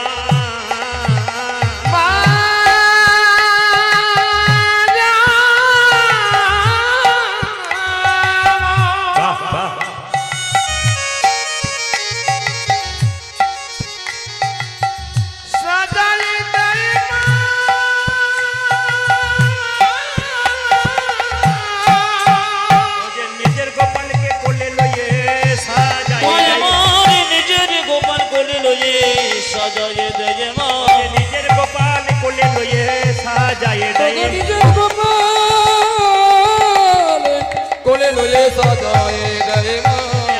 বাহ বাহ নিজের গোপালকে কোলে লইয়ে সাজায়ে নিজের গোপাল কোলে লয়ে সাজায়ে দেয় মা নিজের গোপাল কোলে লইয়ে সাজায়ে দেয় নিজের গোপাল কোলে লয়ে সদয় জয় মা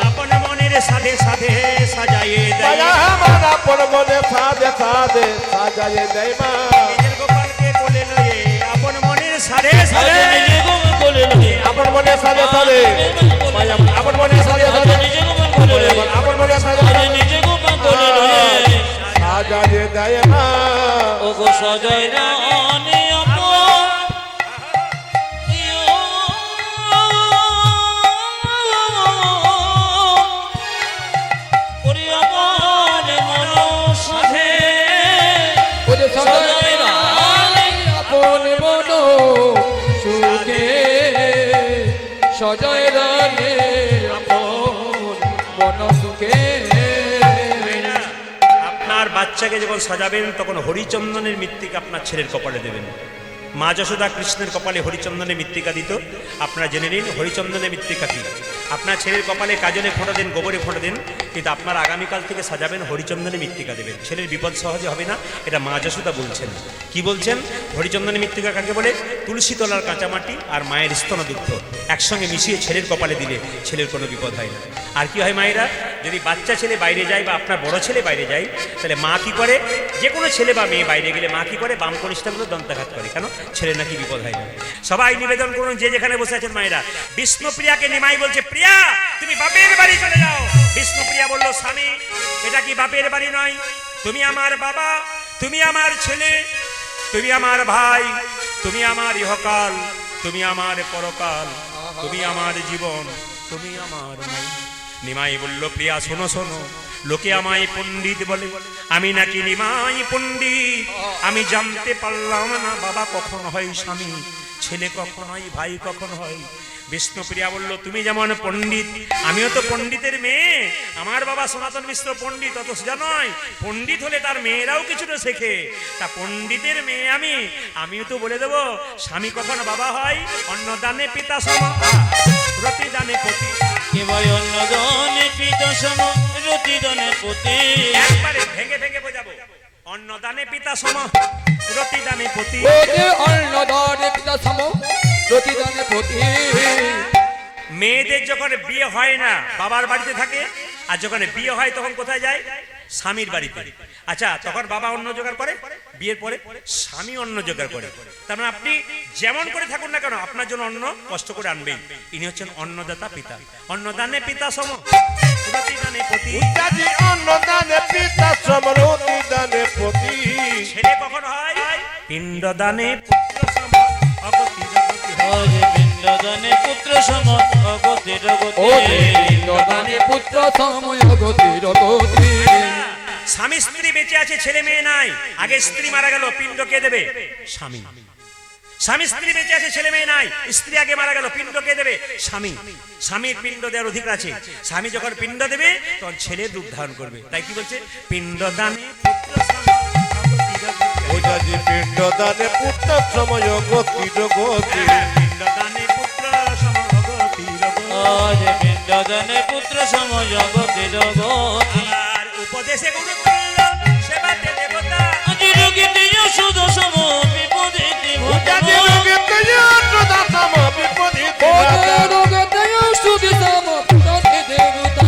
আপন মনের সাধে সাধে সাজায়ে দেয় আমার আপন মনে সাধে সাধে সাজায়ে দেয় মা। নিজের গোপালকে কোলে লইয়ে আপন মনের সাধে সাধে নিজের গোপাল কোলে লয়ে আপন মনে সাধে সাধে আপন মনে সাধে সাধে নিজের গোপাল কোলে লয়ে আপন মনে সাধে সাধে নিজের গোপাল কোলে লয়ে সাজায়ে দেয় মা। ওগো সজাই রানী আপন ওরে আপন মন সাধে ওরে সদয় রানী আপন মন সুখে সজয় রানী আপন মন সুখে আপনার বাচ্চাকে যখন সাজাবেন তখন হরিচন্দনের মৃত্তিকা আপনার ছেলের কপালে দেবেন। মা যশোদা কৃষ্ণের কপালে হরিচন্দনের মৃত্তিকা দিত। আপনারা জেনে নিন হরিচন্দনের মৃত্তিকা কি। আপনার ছেলের কপালে কাজলে ফোঁটা দেন, গোবরে ফোঁটা দেন, কিন্তু আপনার আগামীকাল থেকে সাজাবেন হরিচন্দনের মৃত্তিকা দেবেন। ছেলের বিপদ সহজে হবে না, এটা মা যশোদা বলছেন। কি বলছেন? হরিচন্দনের মৃত্তিকা কাকে বলে? তুলসী তলার কাঁচামাটি আর মায়ের স্তনদুগ্ধ একসঙ্গে মিশিয়ে ছেলের কপালে দিলে ছেলের কোনো বিপদ হয় না। আর কি হয় মায়েরা, যদি বাচ্চা ছেলে বাইরে যায় বা আপনার বড় ছেলে বাইরে যায়, তাহলে মা কি করে? যে কোনো ছেলে বা মেয়ে বাইরে গেলে মা কি করে? বাম কনিষ্ঠাগুলো দন্তাঘাত করে। কেন? ছেলে নাকি বিপদ হয় না। সবাই নিবেদন করুন, যে যেখানে বসে আছেন মায়েরা, বিষ্ণুপ্রিয়াকে নিমাই বলছে, প্রিয়া তুমি বাপের বাড়ি চলে যাও। বিষ্ণুপ্রিয়া বলল, স্বামী এটা কি বাপের বাড়ি নয়? তুমি আমার বাবা, তুমি আমার ছেলে, তুমি আমার ভাই, তুমি আমার ইহকাল, তুমি আমার পরকাল, তুমি আমার জীবন, তুমি আমার মন। নিমাই বলল, প্রিয়া শোনো শোনো, লোকে আমায় পণ্ডিত বলে, আমি নাকি নিমাই পণ্ডিত। আমি জানতে পারলাম না বাবা কখন হয় স্বামী, ছেলে কখন হয়, ভাই কখন হয়। বিষ্ণুপ্রিয়া বলল, তুমি যেমন পণ্ডিত, আমিও তো পণ্ডিতের মেয়ে। আমার বাবা সনাতন মিশ্র পণ্ডিত, অত সোজা নয়। পণ্ডিত হলে তার মেয়েরাও কিছুটা শেখে। তা পণ্ডিতের মেয়ে আমিও তো বলে দেবো, স্বামী কখন বাবা হয়? অন্নদানে পিতা সম, প্রতিদানে পতি। কেবল অন্নদানে পিতা সম, প্রতিদানে পতি। একবারে ভেঙে ভেঙে বোঝাবো, অন্নদানে পিতা সম, প্রতিদানে পতি। ওরে অন্নদানে পিতা সম, প্রতিদানে পতি। মেয়েদের যখন বিয়ে হয় না বাবার বাড়িতে থাকে, আর যখন বিয়ে হয় তখন কোথায় যায়? স্বামীর বাড়িতে। আচ্ছা, তখন বাবা অন্ন জোগাড় করে, বিয়ের পরে স্বামী অন্ন জোগাড় করে। তার মানে আপনি যেমন করে থাকুন না কেন, আপনার জন্য অন্ন কষ্ট করে আনবেন। ইনি হচ্ছেন অন্নদাতা পিতা। অন্নদানে পিতা সম, প্রতিদানে পতি। উচ্চাজি অন্নদানে পিতা সম, প্রতিদানে পতি। ছেলে কখন হয়? পিণ্ডদানে পুত্র সম, অগতি জগতি হয়। ওরে পিণ্ডদানে পুত্র সম, অগতির গতি। ওরে পিণ্ডদানে পুত্র সময় গতির গতি। স্বামী স্ত্রী বেঁচে আছে, ছেলে মেয়ে নাই। আগে স্ত্রী মারা গেল, পিণ্ড কে দেবে? স্বামী। স্বামী স্ত্রী বেঁচে আছে, ছেলে মেয়ে নাই, স্ত্রী আগে মারা গেল, পিণ্ড কে দেবে? স্বামী। স্বামীর পিণ্ড দেওয়ার অধিকার আছে। স্বামী যখন পিণ্ড দেবে তখন ছেলে দুধ ধারণ করবে। তাই কি বলছে? পিণ্ডদানে পুত্র সম, অগতি জগতি হয়। ওজাজি পিণ্ডদানে পুত্র সময় গতির গতি। পিণ্ডদানে পুত্র সম, অগতি জগতি। ওরে পিণ্ডদানে পুত্র সম, অগতির গতি। আর উপদেশে গুরু তুল্য, সেবাতে দেবতা। অতিরোগীতে যশোদ সম, বিপদেতে উচ্চাজি ভদ্র। রোগীতে যশোদা সম, বিপদীতে ওরে ভদ্র। রোগতে সুদি সম, প্রতি দেবতা।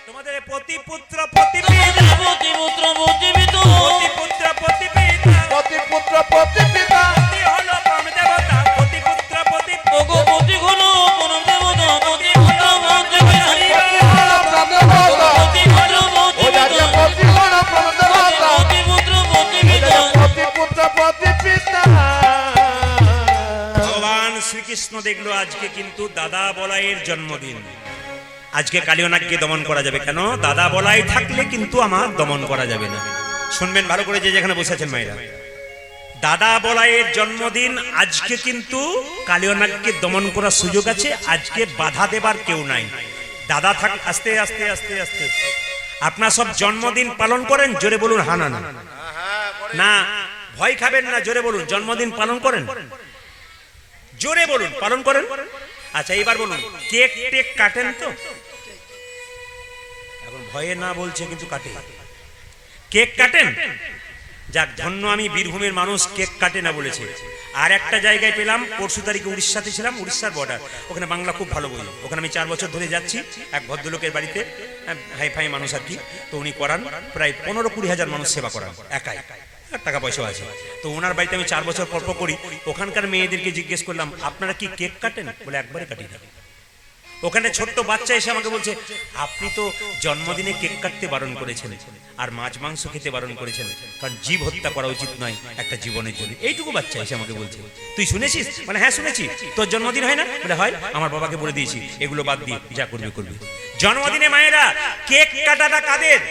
তোমাদের পতি পুত্র পতি পিতা, পতি পুত্র পতি পিতা। পতি পুত্র পতি পিতা, পতি পুত্র পতি পিতা। পতি হলো পরম দেবতা। পতি পুত্র পতি ওগো পতি হলো পরম দেবতা, পতি পুত্র পতি পিতা। পতি হল প্রদেবতা। পতি হলো পতি ওজাজি পিতা। পতি হল প্রদেবতা। পতি পুত্র পতি পিতা। পতি পুত্র পতি পিতা। ভগবান শ্রীকৃষ্ণ দেখলো আজকে কিন্তু দাদা বলাইয়ের জন্মদিন। আজকে কালিয়নাগকে দমন করা যাবে কেন? দাদা বলাই থাকলে কিন্তু আমার দমন করা যাবে না। শুনবেন ভালো করে, যে যেখানে বসে আছেন মায়েরা, দাদা বলাইয়ের জন্মদিন আজকে, কিন্তু কালিয়নাগকে দমন করার সুযোগ আছে। আজকে বাধা দেবার কেউ নাই। দাদা থাক। আস্তে আস্তে আস্তে আস্তে। আপনার সব জন্মদিন পালন করেন? জোরে বলুন হা না। না, ভয় খাবেন না, জোরে বলুন জন্মদিন পালন করেন। জোরে বলুন পালন করেন। আচ্ছা, এবার বলুন কেক টেক কাটেন তো? এখন ভয়ে না বলছে, কিন্তু কাটে। কেক কাটেন? যাক, ধন্য আমি বীরভূমের মানুষ, কেক কাটে না বলেছে। আর একটা জায়গায় পেলাম, পরশু তারিখে উড়িষ্যাতে ছিলাম, উড়িষ্যার বর্ডার। ওখানে বাংলা খুব ভালো বই। ওখানে আমি 4 বছর ধরে যাচ্ছি এক ভদ্রলোকের বাড়িতে, হাই ফাই মানুষ আর কি। তো উনি করান প্রায় 15-20 হাজার মানুষ সেবা করান একাই, টাকা পয়সাও আছে। তো ওনার বাড়িতে আমি 4 বছর পর করি। ওখানকার মেয়েদেরকে জিজ্ঞেস করলাম, আপনারা কি কেক কাটেন? বলে একবারে কাটি না। ওখানে ছোট্ট বাচ্চা এসে আমাকে বলছে, আপনি তো জন্মদিনে কেক কাটতে বারণ করেছেন আর মাছ মাংস খেতে বারণ করেছেন, কারণ জীব হত্যা করা উচিত নয় একটা জীবনের জন্য। এইটুকু বাচ্চা এসে আমাকে বলছে, তুই শুনেছিস? মানে হ্যাঁ শুনেছি। তোর জন্মদিন হয় না? বলে হয়। আমার বাবাকে বলে দিয়েছি এগুলো বাদ দিয়ে যা করবে করবে। জন্মদিনে মায়েরা কেক কাটাটা কাদের?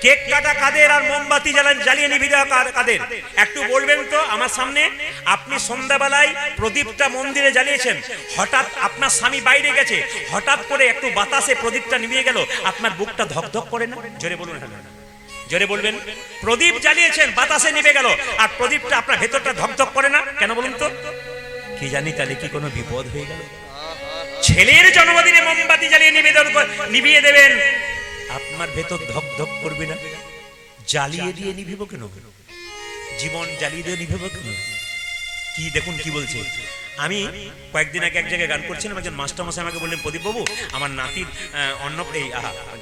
কেক কাটা কাদের? আর মোমবাতি জ্বালিয়ে নিভে দেওয়া কাদের? একটু বলবেন তো আমার সামনে। আপনি সন্ধ্যাবেলায় প্রদীপটা মন্দিরে জ্বালিয়েছেন, হঠাৎ আপনার স্বামী বাইরে গেছে, হঠাৎ করে একটু বাতাসে প্রদীপটা নিভিয়ে গেল, আপনার বুকটা ধকধক করে না? জোরে বলুন হ্যাঁ না। জোরে বলবেন। প্রদীপ জ্বালিয়েছেন, বাতাসে নিভে গেল, আর প্রদীপটা আপনার ভেতরটা ধকধক করে না? কেন বলুন তো? কি জানি তাহলে কি কোনো বিপদ হয়ে গেল? ছেলের জন্মদিনে মোমবাতি জ্বালিয়ে নিভিয়ে দেবেন, আপনার ভেতর ধক ধক করবে না? জ্বালিয়ে দিয়ে নিভিব কেন? জীবন জ্বালিয়ে দিয়ে নিভিব কেন? কি দেখুন কি বলছে। আমি কয়েকদিন আগে এক জায়গায় গান করছিলাম, একজন মাস্টারমশাই আমাকে বললেন, প্রদীপ বাবু আমার নাতির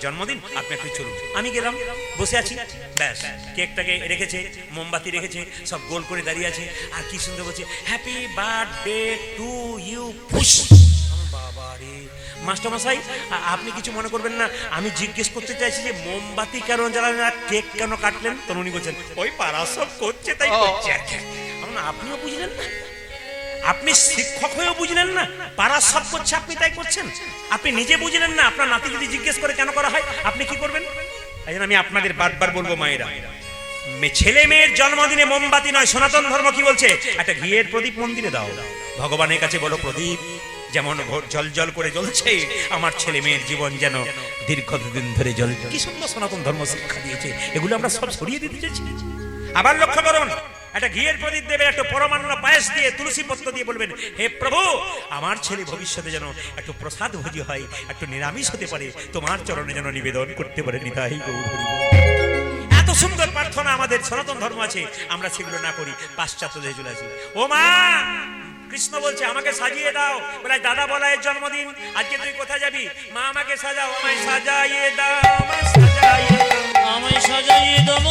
জন্মদিন, আপনি একটু চলুন। আমি গেলাম, বসে আছি, ব্যাস কেকটাকে রেখেছে, মোমবাতি রেখেছে, সব গোল করে দাঁড়িয়ে আছে, আর কি সুন্দর বলছে, হ্যাপি বার্থডে টু ইউ। বাবা রে, মাস্টারমশাই আপনি কিছু মনে করবেন না, আমি জিজ্ঞেস করতে চাইছি যে মোমবাতি কেন জ্বালালেন আর কেক কেন কাটলেন? তখন উনি বলছেন ওই পাড়া সব করছে তাই করছে। আমরা আপনিও বুঝলেন না, আপনি শিক্ষক হয়েও বুঝলেন না, পাড়া সব করছে আপনি তাই করছেন। আপনি নিজে বুঝলেন না, আপনার নাতি যদি জিজ্ঞেস করে কেন করা হয় আপনি কি করবেন? এই জন্য আমি আপনাদের বারবার বলবো মায়েরা, ছেলে মেয়ের জন্মদিনে মোমবাতি নয়, সনাতন ধর্ম কি বলছে? একটা ঘিয়ের প্রদীপ মন্দিরে দাও, ভগবানের কাছে বলো প্রদীপ যেমন জল জল করে জ্বলছে, আমার ছেলে মেয়ের জীবন যেন দীর্ঘদিন ধরে জ্বলে। কি সুন্দর সনাতন ধর্ম শিক্ষা দিয়েছে, এগুলো আমরা সব সরিয়ে দিতে চাইছি। আবার লক্ষ্য করুন, একটা ঘিয়ের প্রদীপ দেবে, একটা পরমান্ন পায়েস দিয়ে তুলসী পত্র দিয়ে বলবেন হে প্রভু আমার ছেলে ভবিষ্যতে যেন একটু প্রসাদ ভোজি হয়, একটু নিরামিষ হতে পারে, তোমার চরণে যেন নিবেদন করতে পারে। নিতাই গৌর হরি বল। এত সুন্দর প্রার্থনা আমাদের সনাতন ধর্ম আছে, আমরা সেগুলো না করি, পাশ্চাত্য দেশে চলে আসি। ও মা, কৃষ্ণ বলছে আমাকে সাজিয়ে দাও। বলে দাদা বলায়ের জন্মদিন, আজকে তুই কোথায় যাবি? মা আমাকে সাজাও, আমায় সাজাইয়ে দাও, আমায় সাজাইয়ে দাও, আমায় সাজাইয়ে দাও,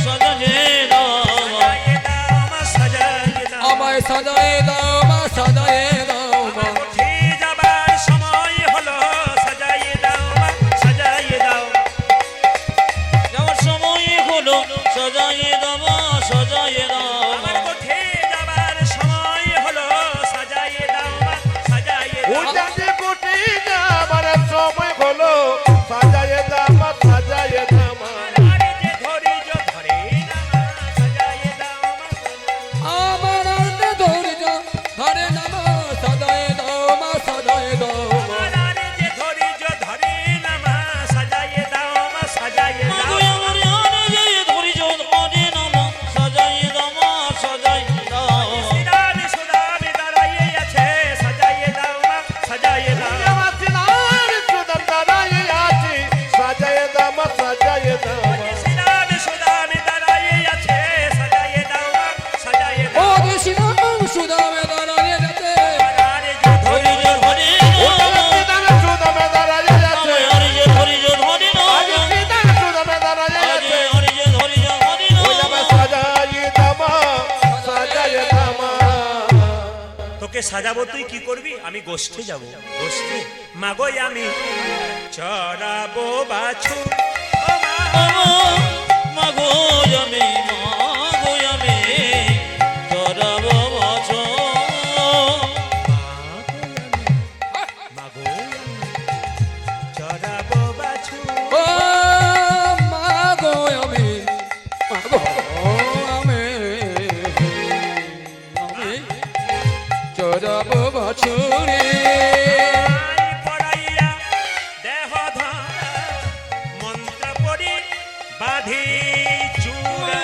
সাজাইয়ে দাও, সাজাইয়ে দাও, আমায় সাজাইয়ে দাও, আমায় সাজায়ে দাও মা, সাজায়ে দাও মা। আমার উঠে যাবার সময় হলো, সাজাইয়ে দাও, আমায় সাজাইয়ে দাও। যাওয়ার সময় হলো, সাজাইয়ে দাও, সাজাইয়ে দাও, আমার উঠে যাবার সময় হলো, সাজাইয়ে দাও, আমায় সাজাইয়ে দাও। উজাতে কোটি যাবার সময় হলো, সাজায়ে দাম সাজায়ে দাম। আর যে ধৈর্য ধরে না মা, সাজাইয়ে দাও, আমায় আমার আনন্দে ধৈর্য ধরে না মা, সাজায়ে দাও মা, সাজায়ে দাও মা। আর যে ধৈর্য ধরে না মা, সাজাইয়ে দাও, আমায় সাজাইয়ে মা দাও। গো আমার আনে যে ধৈর্য ধরে না মা, সাজাইয়ে দাও, সাজাইয়ে দাও। শ্রীরামে সুদামে দাঁড়াইয়ে আছে, সাজাইয়ে দাও, আমায় সাজাইয়ে দাও। আমার সুদাম দাঁড়াইয়ে আছি, সাজায়ে দাম সাজায়ে দাম। শ্রীরামে সুদামে দাঁড়াইয়ে আছে, সাজাইয়ে দাও, আমায় সাজাইয়ে ও দাও। কৃষ্ণ সুদামে দাঁড়ায়ে যেতে, আর যে ধৈর্য ধরে সুদাম সুদামে দাঁড়াইয়ে আছে, আর যে ধৈর্য ধরে না, আজ সুদাম সুদামে দাঁড়াইয়ে আর আছে। যে ধৈর্য ধরে না, ওই যাবে সাজায়ে দাম সাজায়ে দাম। তোকে সাজাবো, তুই কি করবি? আমি গোষ্ঠী যাব, গোষ্ঠী মাগোই আমি চড়াবো বাছু। ও মা, মা গো আমি, মা গো আমি, চড়াবো বাছুর। মাগোই আমি চড়াবো বাছু। ও মা গো আমি, মা গো আমি, আমি চড়াবো বাছুরে। আই পড়াইয়া দেহ ধরা, মন্ত্র পড়ি বাঁধি চূড়া।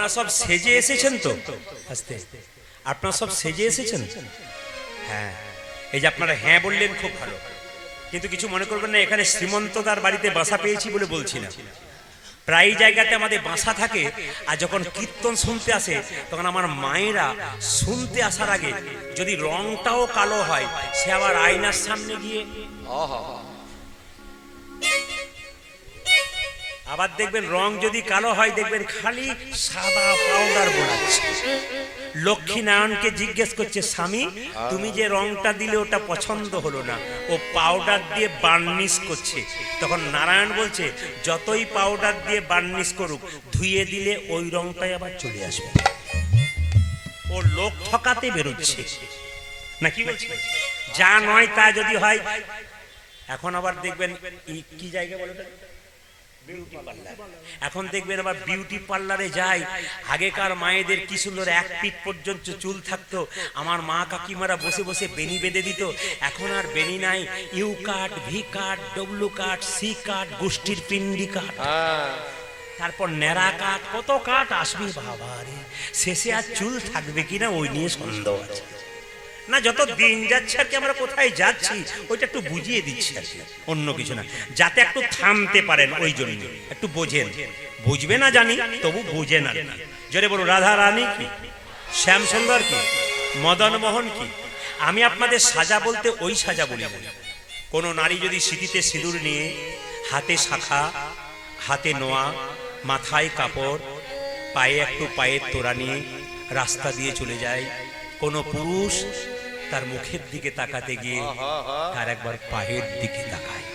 আপনারা সব সেজে এসেছেন তো? আস্তে, আপনারা সব সেজে এসেছেন? হ্যাঁ, এই যে আপনারা হ্যাঁ বললেন খুব ভালো, কিন্তু কিছু মনে করবেন না, এখানে শ্রীমন্তদার বাড়িতে বাসা পেয়েছি বলে বলছি না। প্রায় জায়গাতে আমাদের বাসা থাকে, আর যখন কীর্তন শুনতে আসে তখন আমার মায়েরা শুনতে আসার আগে যদি রংটাও কালো হয়, সে আবার আয়নার সামনে গিয়ে আবার দেখবেন রং যদি কালো হয় দেখবেন খালি সাদা পাউডার বোলাচ্ছে। লক্ষ্মী নারায়ণকে জিজ্ঞেস করছে, স্বামী তুমি যে রংটা দিলে ওটা পছন্দ হলো না, ও পাউডার দিয়ে বার্নিশ করছে। তখন নারায়ণ বলছে, যতই পাউডার দিয়ে বার্নিশ করুক, ধুয়ে দিলে ওই রংটাই আবার চলে আসবে। ও লোক ঠকাতে বেরোচ্ছে না, কি বলছে? যা নয় তা যদি হয়। এখন আবার দেখবেন কি জায়গা বলে, এখন দেখবেন আবার বিউটি পার্লারে যায়। আগেকার মায়েদের কি সুন্দর 1 ফিট পর্যন্ত চুল থাকতো, আমার মা কাকিমারা বসে বসে বেনি বেঁধে দিত। এখন আর বেনি নাই, U cut, V cut, W cut, C cut, গোষ্ঠীর পিন্ডি কাট, তারপর ন্যাড়া কাট, কত কাট আসবে বাবা রে। শেষে আর চুল থাকবে কিনা ওই নিয়ে সন্দেহ আছে। না, যত দিন যাচ্ছে আর কি আমরা কোথায় যাচ্ছি ওইটা একটু বুঝিয়ে দিচ্ছি আর কি, অন্য কিছু না, যাতে একটু থামতে পারেন। ওই জন্য একটু বোঝেন, বুঝবে না জানি, তবু বোঝেন আর কি। জোরে বলুন, রাধা রানী কি, শ্যাম সুন্দর কি, মদন মোহন কি। আমি আপনাদের সাজা বলতে ওই সাজা বলি না। কোনো নারী যদি সিঁথিতে সিঁদুর নিয়ে, হাতে শাখা, হাতে নোয়া, মাথায় কাপড়, পায়ে একটু পায়ের তোড়া নিয়ে রাস্তা দিয়ে চলে যায়, কোনো পুরুষ তার মুখের দিকে তাকাতে গিয়ে তার একবার পায়ের দিকে তাকায়।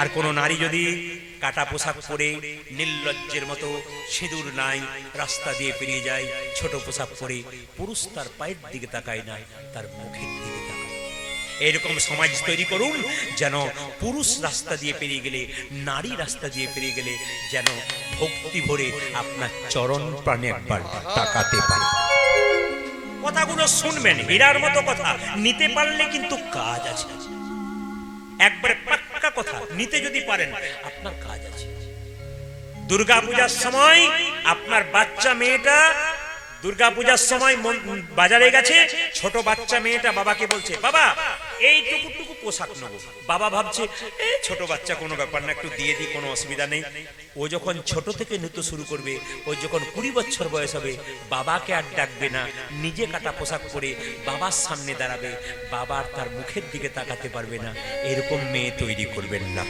আর কোনো নারী যদি কাটা পোশাক পরে নির্লজ্জের মতো সিঁদুর নাই রাস্তা দিয়ে পেরিয়ে যায়, ছোট পোশাক পরে, পুরুষ তার পায়ের দিকে তাকায় না, তার মুখের দিকে তাকায়। এরকম সমাজ তৈরি করুন যেন পুরুষ রাস্তা দিয়ে পেরিয়ে গেলে, নারী রাস্তা দিয়ে পেরিয়ে গেলে যেন ভক্তি ভরে আপনার চরণ প্রাণে একবার তাকাতে পারে। কথাগুলো শুনবেন, হীরার মতো কথা, নিতে পারলে কিন্তু কাজ আছে। একবারে পাক্কা কথা, নিতে যদি পারেন আপনার কাজ আছে। দুর্গা পূজার সময় আপনার বাচ্চা মেয়েটা, দুর্গা পূজার সময় বাজারে গেছে, ছোট বাচ্চা মেয়েটা বাবাকে বলছে, বাবা এইটুকু পোশাক নেবো। বাবা ভাবছে এই ছোট বাচ্চা, কোনো ব্যাপার না, একটু দিয়ে দিই, কোনো অসুবিধা নেই। ও যখন ছোট থেকে নৃত্য শুরু করবে, ওই যখন 20 বছর বয়স হবে, বাবাকে আর ডাকবে না, নিজে কাটা পোশাক পরে বাবার সামনে দাঁড়াবে, বাবার তার মুখের দিকে তাকাতে পারবে না। এরকম মেয়ে তৈরি করবেন না।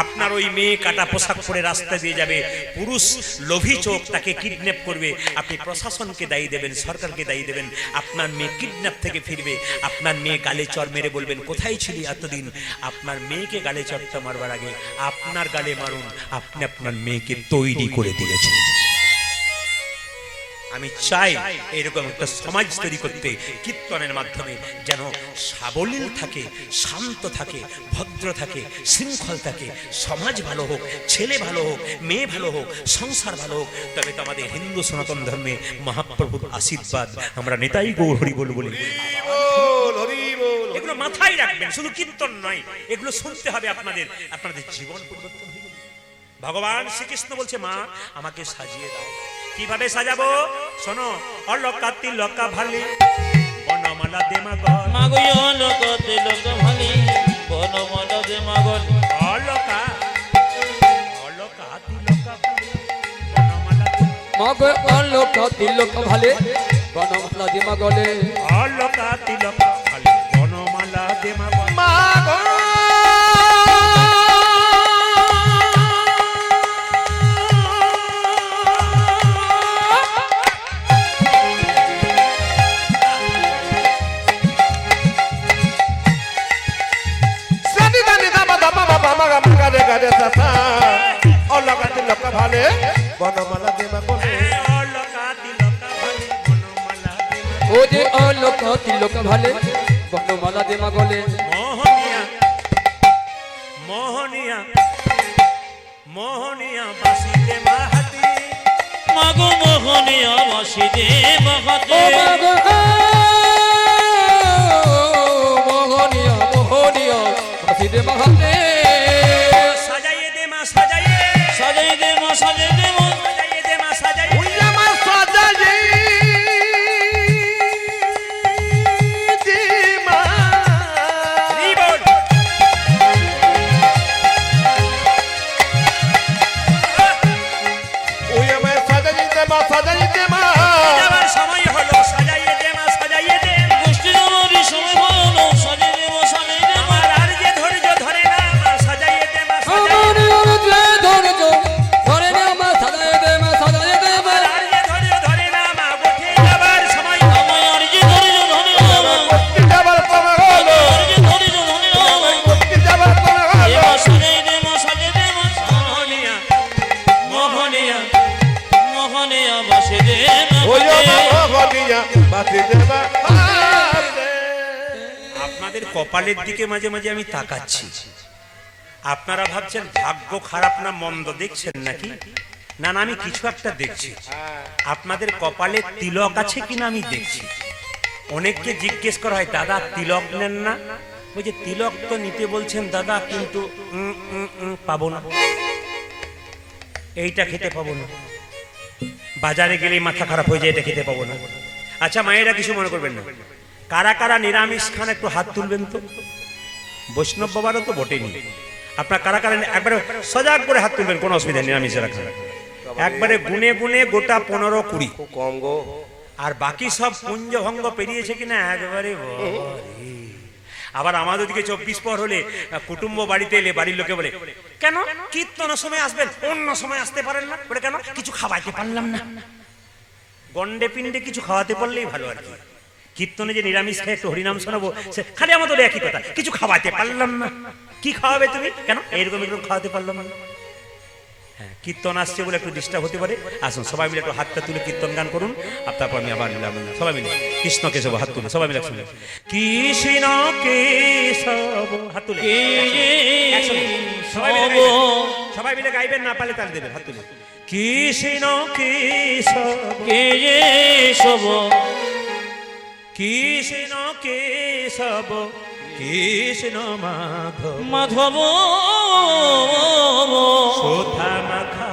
আপনার ওই মেয়ে কাটা পোশাক পরে রাস্তা দিয়ে যাবে, পুরুষ লোভী চোখ তাকে কিডন্যাপ করবে, আপনি প্রশাসনকে দায়ী দেবেন, সরকারকে দায়ী দেবেন। আপনার মেয়ে কিডন্যাপ থেকে ফিরবে, আপনার মেয়ে গালে চড় মেরে বলবেন, কোথায় ছিলি এতদিন? আপনার মেয়েকে গালে চড়টা মারবার আগে আপনার গালে মারুন, আপনি আপনার মেয়েকে তৈরি করে দিয়েছেন। আমি চাই এরকম একটা সমাজ তৈরি করতে, কীর্তনের মাধ্যমে যেন সাবলীল থাকে, শান্ত থাকে, ভদ্র থাকে, শৃঙ্খল থাকে, সমাজ ভালো হোক, ছেলে ভালো হোক, মেয়ে ভালো হোক, সংসার ভালো হোক। তবে তো আমাদের হিন্দু সনাতন ধর্মে মহাপ্রভুর আশীর্বাদ আমরা নেতাই গৌর হরি বল বলি। এগুলো মাথায় রাখবেন, শুধু কীর্তন নয়, এগুলো শুনতে হবে আপনাদের, আপনাদের জীবন পরিবর্তন হবে। ভগবান শ্রীকৃষ্ণ বলছে, মা আমাকে সাজিয়ে দাও। কিভাবে সাজাবো শোনো, অলকা তিলকা ভালি বনমালা দে মাগল, মাগো অলকা তিলকা ভালি বনমালা দে মাগল, অলকা অলকা তিলকা ভালি বনমালা দে মাগো অলকা তিলকা ভালে বনমালা দে মাগলে, অলকা তিলকা ভালি বনমালা দে মাগল। অলকা তিলকা ভালে বনমালা দে মাগলে, অলকা তিলকা ভালি বনমালা দে মাগল। ও যে অলকা তিলকা ভালে বনমালা দে মাগলে, মোহনিয়া মোহনিয়া মোহনিয়া বাসি দে মাহাতি, মাগো মোহনিয়া বাসি দে মাহাতি, ও মাগো মোহনিয়া মোহনিয়া বাসি দে মাহাতে, সাজাইয়ে দে মা সাজাইয়ে, সাজাই দে মা সাজাই দে মা, সাজাইয়ে দে মা সাজাইয়ে, মা সাজাই দে মা যাবার সময় হলো সাজাইয়ে দে মা সাজাইয়ে দে গোষ্ঠী যাবারই সময় হলো সাজিয়ে দেব সাজিয়ে দেব আমার আর যে ধৈর্য ধরে না মা সাজাইয়ে দে মা সাজাইয়ে আমার ধৈর্য ধরে না মা সাজায় দে মা সাজায় দে মা আর যে ধৈর্য ধরে না মা উঠে যাবার সময় আমায় আর যে ধৈর্য ধরে না মুক্তি যাবার সময় হলো আর যে ধৈর্য ধরে না মুক্তি যাবার সময় হলো এবার সাজিয়ে দেব সাজিয়ে দেব মোহনিয়া মোহনিয়া মোহনিয়া বসে দে ওই গদিয়া বাতি দেবা আপনাদের কপালের দিকে মাঝে মাঝে আমি তাকাচ্ছি আপনারা ভাবছেন ভাগ্য খারাপ না মন্দ দেখছেন নাকি না না আমি কিছু একটা দেখছি আপনাদের কপালে তিলক আছে কিনা আমি দেখছি অনেককে জিজ্ঞেস করা হয় দাদা তিলক নেন না ওই যে তিলক তো নিতে বলছেন দাদা কিন্তু পাবো না এইটা খেতে পাবো না বাজারে গেলে মাথা খারাপ হয়ে যায় এটা খেতে পাবো না আচ্ছা মায়েরা কিছু মনে করবেন না কারা কারা নিরামিষ খান একটু হাত তুলবেন তো বৈষ্ণব বাবারও তো বটেনি আপনার কারা কারা একবারে সজাগ করে হাত তুলবেন কোনো অসুবিধা নেই নিরামিষ রাখা একবারে গুনে গুনে গোটা 15-20 কম গো আর বাকি সব পুঞ্জভঙ্গ পেরিয়েছে কিনা একবারে বাবারে। আবার আমাদের দিকে 24 পর হলে কুটুম্ব বাড়িতে এলে বাড়ির লোকে বলে কেন কীর্তনের সময় আসবেন অন্য সময় আসতে পারেন না বলে কেন কিছু খাওয়াইতে পারলাম না গন্ডে পিণ্ডে কিছু খাওয়াতে পারলেই ভালো আর কি কীর্তনে যে নিরামিষ খেয়ে একটু হরিনাম শোনাবো সে খালি আমাদের একই কথা কিছু খাওয়াতে পারলাম না কি খাওয়াবে তুমি কেন এরকম এরকম খাওয়াতে পারলাম না হ্যাঁ কীর্তন আসছে বলে একটু ডিস্টার্ব হতে পারে আসুন সবাই মিলে একটু হাতটা তুলে কীর্তন গান করুন আর তারপর আমি আবার নিলাম সবাই মিলে কৃষ্ণ কেশব হাত তুলে সবাই মিলে শুনে কৃষ্ণ কেশব হাত তুলে একসঙ্গে। সবাই মিলে গাইবেন না পারলে তালে দেবেন হাত তুলে কৃষ্ণ কেশব কে যে সব কৃষ্ণ কেশব কৃষ্ণ মাধব মাধব সোধা মাখা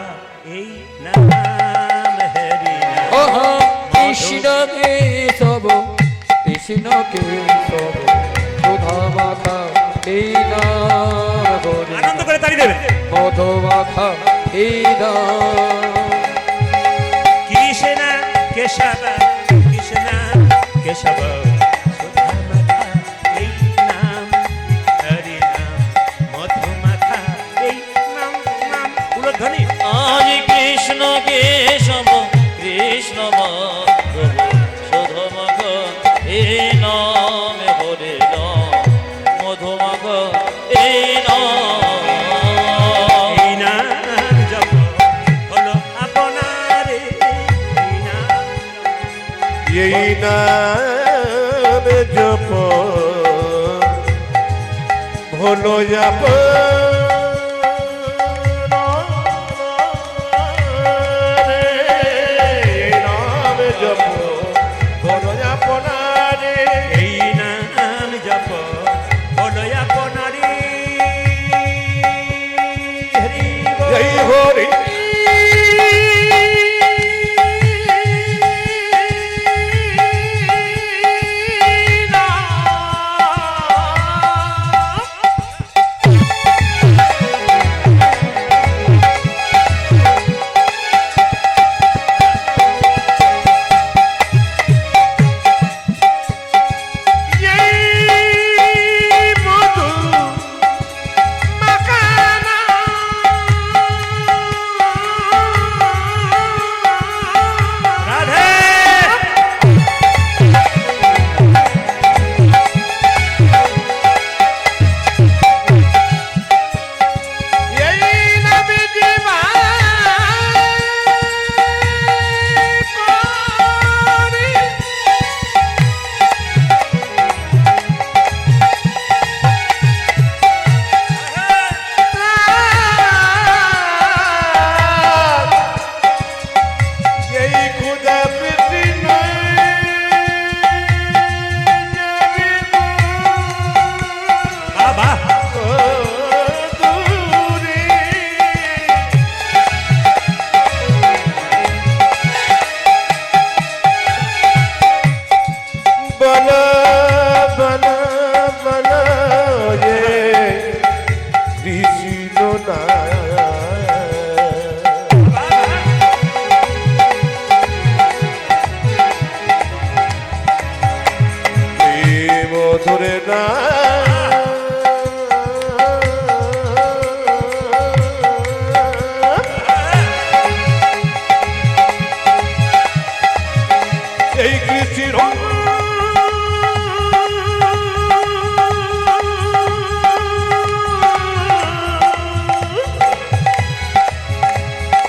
এই নাম হরি নাম। ওহো কৃষ্ণ কেশব কৃষ্ণ কেশব সুধা মাখা এই নাম হরি আনন্দ করে তালি দেবেন মধু মাখা এই নাম কৃষ্ণ কেশব কৃষ্ণ কেশব সোধা মাখা এই নাম হরি নাম মধু মাখা এই নাম নাম উলধ্বনি আজ কৃষ্ণ কেশব কৃষ্ণ মাধব সুধমগ এই নাম হরে নাম মধুমগ এই নাম এই নাম জপ হলো আপনারে এই নাম এই নাম জপ হলো জপ এই নাম জপ হলো আপনারে এই নাম জপ হলো আপনারে হরি বল। জয় হরি কৃষ্ণ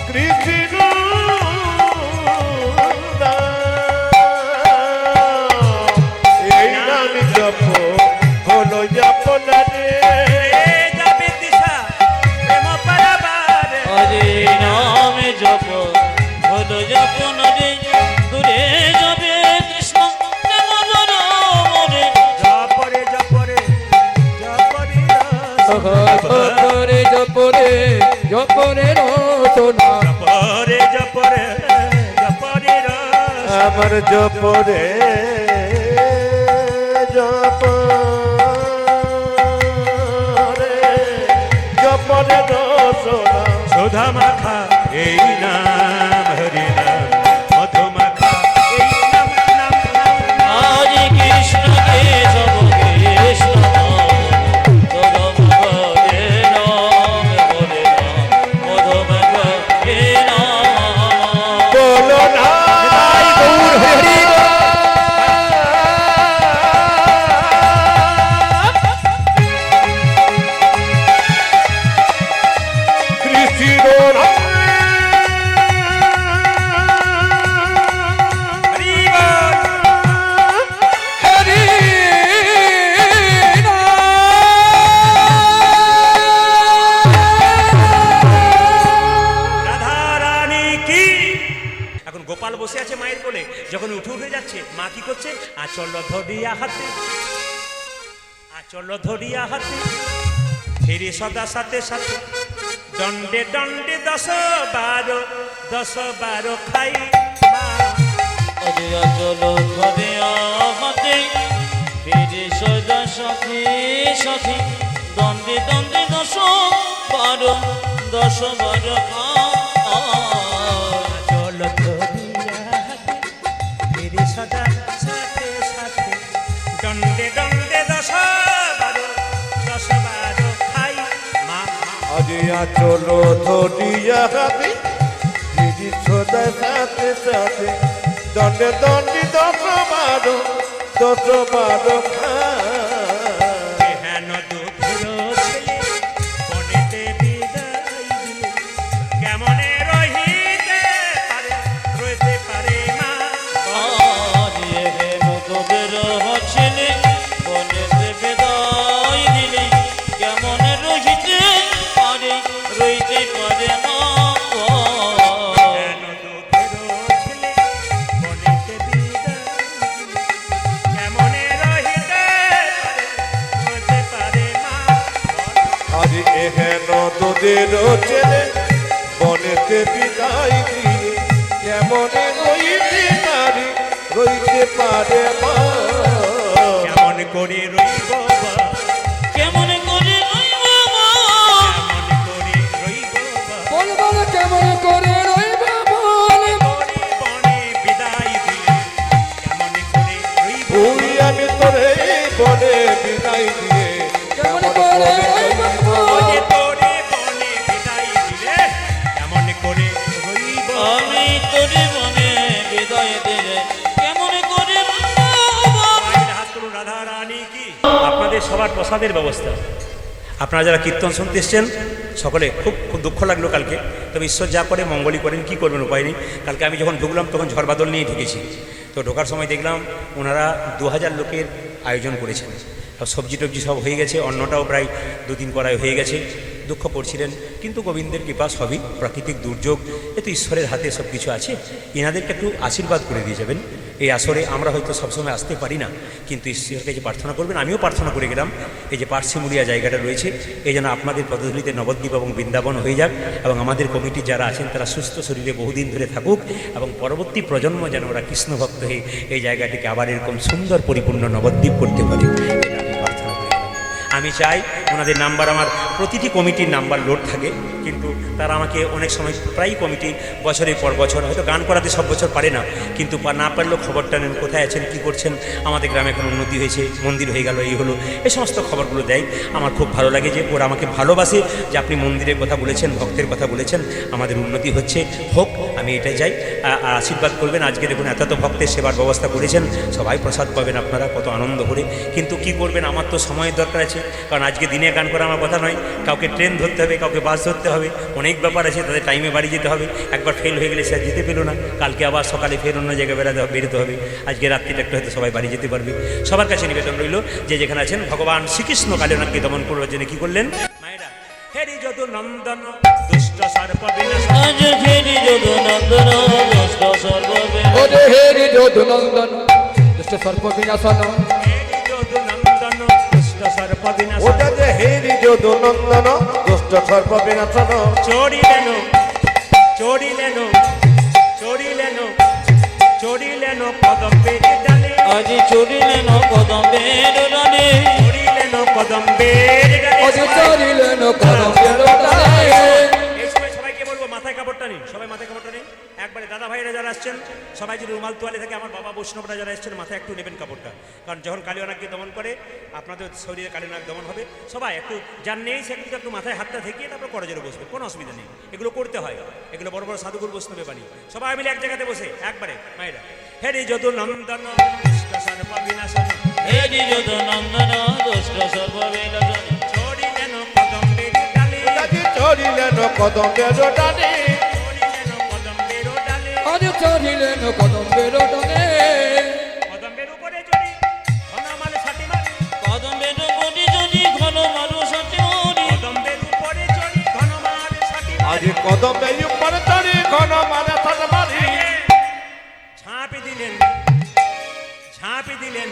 কৃষ্ণ এই নাম জপ হলো আপনারে যাবে দিশা প্রেম পারাবার হরে নাম জপ হলো যপন রে দূরে যাবে কৃষ্ণ প্রেম মরে জপরে জপরে জপরে জপরে জপরে জপরে রচনা জপরে জপরে জপরে আমার জপরে জপরে রসনা সুধা মাখা এই নাম হরি নাম মধু মাখা এই নাম নাম নাম হরে কৃষ্ণ কেশব কৃষ্ণ তরম হরে নাম মধুম হে নাম বলো না কৃষ্ণ হরি বল হরি রাধা রানী কি এখন গোপাল বসে আছে মায়ের কোলে যখন উঠে যাচ্ছে মা কি করছে আচল ধরিয়া হাতে আচল ধরিয়া হাতে ফিরে সদা সাথে সাথে দণ্ডে দণ্ডে 10 12 খাই মা অজয়া চলো ধরে আমাতে ফিরে সদা সাথে সাথে দ্বন্দ্বে দ্বন্দ্বে 10 12 আচল ধরিয়া হাতে ফিরে সদা সাথে সাথে দণ্ডে দণ্ডে 10 12 খাই মা আজিয়া চলো ধরিয়া হাতে দিদি সদা সাথে সাথে দণ্ডে দণ্ডি 10 12 হেন দুধের ছেলে বনেতে বিদায় দিলে কেমনে রহিতে পারে রইতে পারে মা ছেলে বনেতে বেদায় দিলে কেমন রহিতে পারে রইতে পারে না হেন দুধের ছেলে বনেতে বিদায় দিলে কেমনে রহিতে পারে রইতে পারে মা আজ এহেন তোদের ছেলে বনেতে বিদায় দিয়ে কেমনে রইতে পারে মা কেমন করে রইব বা কেমন করে রইব মা? কেমন করে রইব বা বল বল কেমন করে রইবে বল বনে বনে বিদায় দিলে কেমন করে রইব ওই আমি তোরে বনে বিদায় দিয়ে কেমন করে রইবে ওরে বল তোরে বনে বিদায় দিলে কেমন করে রইব আমি তোরে বনে বিদায় দিলে কেমন করে রইব মা? মায়ের হাত তুলুন রাধা রানী কি আপনাদের সবার প্রসাদের ব্যবস্থা আপনারা যারা কীর্তন শুনতে এসছেন সকলে খুব খুব দুঃখ লাগলো কালকে তবে ঈশ্বর যা করে মঙ্গলই করেন কি করবেন উপায় নেই কালকে আমি যখন ঢুকলাম তখন ঝড় বাদল নিয়ে ঢুকেছি তো ঢোকার সময় দেখলাম ওনারা 2000 লোকের আয়োজন করেছেন সব সবজি টবজি সব হয়ে গেছে অন্নটাও প্রায় 2-3 কড়াই হয়ে গেছে দুঃখ করছিলেন কিন্তু গোবিন্দের কৃপা সবই প্রাকৃতিক দুর্যোগ এ তো ঈশ্বরের হাতে সব কিছু আছে এনাদেরকে একটু আশীর্বাদ করে দিয়ে যাবেন এই আসরে আমরা হয়তো সবসময় আসতে পারি না কিন্তু ঈশ্বরকে যে প্রার্থনা করবেন আমিও প্রার্থনা করে গেলাম এই যে পার্সিমুড়িয়া জায়গাটা রয়েছে এই যেন আপনাদের পদধূলিতে নবদ্বীপ এবং বৃন্দাবন হয়ে যাক এবং আমাদের কমিটি যারা আছেন তারা সুস্থ শরীরে বহুদিন ধরে থাকুক এবং পরবর্তী প্রজন্ম যেন ওরা কৃষ্ণভক্ত হয়ে এই জায়গাটিকে আবার এরকম সুন্দর পরিপূর্ণ নবদ্বীপ করতে পারে এটা আমি প্রার্থনা করি আমি চাই ওনাদের নাম্বার আমার প্রতিটি কমিটির নাম্বার লোড থাকে কিন্তু তারা আমাকে অনেক সময় প্রায় কমিটি বছরের পর বছর হয়তো গান করাতে সব বছর পারে না কিন্তু না পারলেও খবরটা নেন কোথায় আছেন কী করছেন আমাদের গ্রামে এখন উন্নতি হয়েছে মন্দির হয়ে গেল এই হলো এই সমস্ত খবরগুলো দেয় আমার খুব ভালো লাগে যে ওরা আমাকে ভালোবাসে যে আপনি মন্দিরের কথা বলেছেন ভক্তের কথা বলেছেন আমাদের উন্নতি হচ্ছে হোক আমি আমি এটাই যাই। আর আশীর্বাদ করবেন। আজকে দেখুন এত ভক্তের সেবার ব্যবস্থা করেছেন, সবাই প্রসাদ পাবেন আপনারা কত আনন্দ করে। কিন্তু কি করবেন, আমার তো সময়ের দরকার আছে, কারণ আজকে দিনে গান করা আমার কথা নয়। কাউকে ট্রেন ধরতে হবে, কাউকে বাস ধরতে হবে, অনেক ব্যাপার আছে, তাদের টাইমে বাড়ি যেতে হবে। একবার ফেল হয়ে গেলে সে আর যেতে পেলো না, কালকে আবার সকালে ফের অন্য জায়গায় বেরোতে হবে। আজকে রাত্রিটা একটু হয়তো সবাই বাড়ি যেতে পারবে। সবার কাছে নিবেদন রইল যে যেখানে আছেন ভগবান শ্রীকৃষ্ণ কালীনাথকে দমন করবার জন্য কি করলেন, মায়েরা হেরি যদু নন্দন দুষ্ট সর্প বিনাশ আজ হেরি যদু নন্দন দুষ্ট সর্ব ও যে হেরি যদু নন্দন দুষ্ট সর্প বিনাশন হেরি যদু নন্দন দুষ্ট সর্প বিনাশ ওটা যে হেরি যদু নন্দন দুষ্ট সর্প বিনাশন চড়িলেন চড়িলেন চড়িলেন চড়িলেন কদম্বের ডালে আজ চড়িলেন কদম্বের ডালে চড়িলেন কদম্বের ও যে ডালে। চড়িলেন কদম্বের ডালে এই সময় সবাইকে বলবো মাথায় কাপড়টা নিন, সবাই মাথায় কাপড়টা নিন একবারে। দাদা ভাইরা যারা আসছেন সবাই যদি রুমাল তোয়ালে থাকে, আমার বাবা বৈষ্ণবরা যারা এসছেন মাথায় একটু নেবেন কাপড়টা, কারণ যখন কালীনাগকে দমন করে আপনাদের শরীরে কালীনাগ দমন হবে। সবাই একটু যার নেই সে কিন্তু একটু মাথায় হাতটা থেকিয়ে তারপর করজোরে বসবে, কোনো অসুবিধা নেই। এগুলো করতে হয়, এগুলো বড় বড় সাধুগুর বৈষ্ণবে বাণী। সবাই মিলে এক জায়গাতে বসে একবারে মায়েরা হেরি যদু নন্দন দুষ্ট সর্প বিনাশন হেরি যদু নন্দন দুষ্ট সর্ব বিনাশন চড়িলেন কদম্বের ডালে ওটা যে চড়িলেন কদম্বের ডালে চড়িলেন কদম্বের ডালে আজ চড়িলেন কদম্বের ডালে কদম্বের উপরে চড়ি ঘনমাল ষাটি মারি কদম্বের কোটি যদি ঘন মারু সত্যি মরি কদম্বের উপরে চড়ি ঘনমাল ষাটি আজ মারি কদম্বের উপরে চড়ি ঘন মানে থাট মারি ঝাঁপি দিলেন ঝাঁপি দিলেন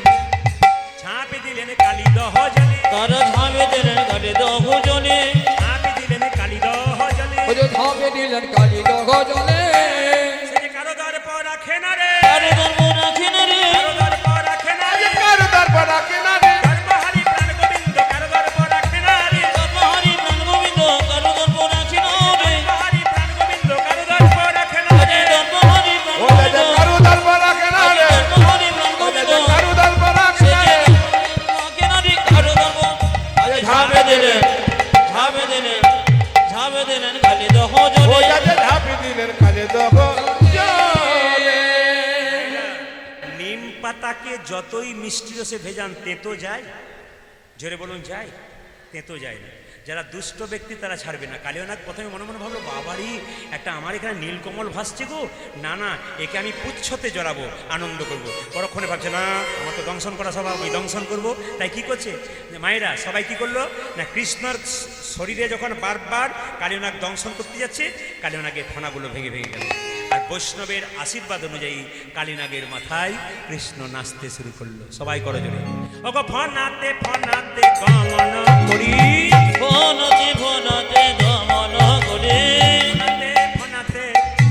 ঝাঁপি দিলেন কালী দহ জলে তারা ঝাঁপে দিলেন কাটে দহ জনে ঝাঁপি দিলেন কালী দহ জলে ও যে ধাপে দিলেন কালী দহ জলে সে যে কারো দর্প রাখে না রে তারে ধর্ম রাখেন রে কারো দর্প রাখে না রে কারো দরবার রাখে না রে গর্ভহারি প্রাণ গোবিন্দ কারো দর্প রাখে না রে ধর্মহারি প্রাণ গোবিন্দ কারো ধর্ম রাখেন রে গর্ভহারি প্রাণ গোবিন্দ কারো দর্প রাখে না আজ রে ধর্মহারি প্রাণ ওটা যে গোবিন্দ কারো দরবার রাখে না রে ধর্মহারি প্রাণ ওটা গোবিন্দ যে কারো দরবার রাখে না রে রাখেন রে কারো ধর্ম আজ ঝাঁপে দিলেন কালী দহ জনে ওটা যে ঝাঁপি দিলেন কালে দহ জলে নিম পাতাকে যতই মিষ্টি রসে ভেজান তেতো যায়, জোরে বলুন যায়, তেতো যায় না। যারা দুষ্ট ব্যক্তি তারা ছাড়বে না। কালীনাগ প্রথমে মনে মনে ভাবলো বাবারই একটা আমার এখানে নীলকমল ভাসছে গো, না না একে আমি পুচ্ছতে জড়াবো, আনন্দ করবো। পরক্ষণে ভাবছে না আমার তো দংশন করা স্বভাব, আমি দংশন করবো। তাই কি করছে মায়েরা সবাই কি করলো না, কৃষ্ণর শরীরে যখন বারবার কালীনাগ দংশন করতে যাচ্ছে, কালীনাগের ফণাগুলো ভেঙে ভেঙে গেল। আর বৈষ্ণবের আশীর্বাদ অনুযায়ী কালীনাগের মাথায় কৃষ্ণ নাচতে শুরু করলো। সবাই করো জোরে ওগো ফনাতে ফনাতে গমন করি, ফোনতে ফোনতে দমন করে ফনাতে ফনাতে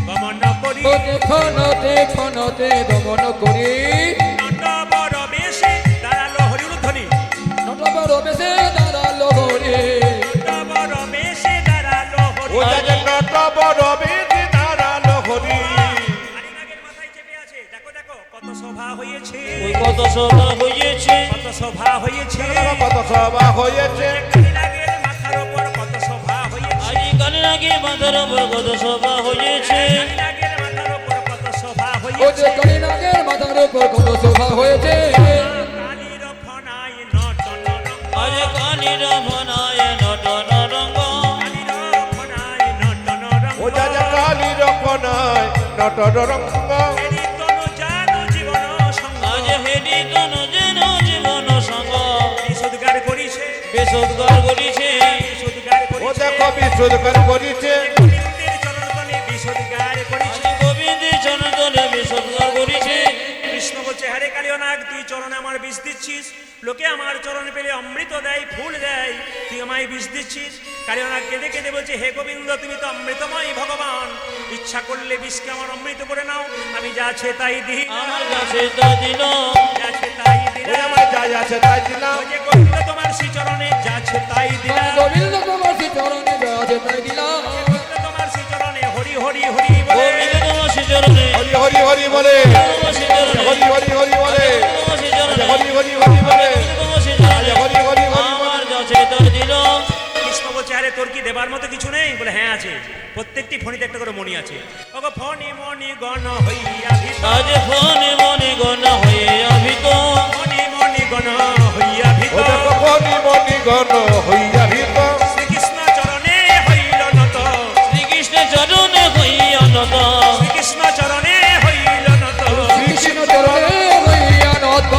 গমন করি, ও যে ফনতে ফনতে দমন করি নট বড় বেশে দাঁড়ালো হরিধ্বনি, নটবর বেশে দাঁড়ালো হরি নট বড় বেশে দাঁড়ালো ওটা হরি। যে নট বড় বেদি দাঁড়ালো হরি কালীনাগের মাথায় চেপে আছে, দেখো দেখো কত শোভা হয়েছে, ওই কত সভা হয়েছে কত শোভা হয়েছে, কত সভা হয়েছে কালীনাগের মাথার ওপর কত শোভা হয়েছে, আজ কালীনাগের মাথার উপর কত সভা হয়েছে কালীনাগের মাথার ওপর কত শোভা ও যে হয়েছে। কালীনাগের মাথার উপর কত শোভা হয়েছে কালীর ফনায় নটন রঙ্গ, আজ কালীর ভনায় নটন রঙ্গ কালীর ফনায় নটন রঙ্গ, ওটা যে কালী রকনায় নটর রঙ্গ এরি তনু জানু জীবন সঙ্গ, আজ হেরি তনু যেন জীবন সঙ্গ বিশুদ্ধার করিছে, বেসুদগার করিছে বিশুদ্ধার ও করিছে, দেখো বিশুদ্ধ করিছে গোবিন্দের চরণ তলে বিশুদ্ধার আজ করিছে। গোবিন্দের চরণতলে বেসুদগার করিছে কৃষ্ণ বলছে হ্যারে কালীনাগ তুই চরণে আমার বিষ দিচ্ছিস, লোকে আমার চরণ পেলে অমৃত দেয়, ফুল দেয়, তুই আমায় বিষ দিচ্ছিস। কালীনাগ কেঁদে কেঁদে বলছে হে গোবিন্দ তুমি তো অমৃতময় ভগবান, ইচ্ছা করলে বিষকে আমার অমৃত করে নাও, আমি যা আছে তাই দিই, আমার কাছে তা দিল যা আছে তাই ওই দিলাম। আমার যা আছে তাই দিলাম ওই যে গোবিন্দ তোমার শ্রী চরণে যা আছে তাই দিলাম, গোবিন্দ তোমার শ্রী চরণে আছে তাই দিলাম গোবিন্দ তোমার শ্রী চরণে হরি হরি হরি বলে, গোবিন্দ তোমার শ্রীচরণে হরি হরি হরি বলে তোমার শ্রীচরণে হরি হরি হরি বলে তোমার শ্রীচরণে হরি হরি হরি বলে তোমার শ্রীচরণে হরি হরি হরি বলে আমার কাছে তা দিল কৃষ্ণ বলছে আরে তোর কি দেবার মতো কিছু নেই? বলে হ্যাঁ আছে, প্রত্যেকটি ফণিতে একটা করে মণি আছে। ওগো ফণি মণি গণ হইয়া ভীত, আজ ফণি মণি গণ হইয়া ভীত, ফণি মণি গণ হইয়া ভীত, ও দেখো ফণি মণি গণ হইয়া ভীত, শ্রীকৃষ্ণ চরণে হইল নত, শ্রীকৃষ্ণ চরণে হইয়া নত, শ্রীকৃষ্ণ চরণে হইল নত। কৃষ্ণ চরণে হইয়া নত।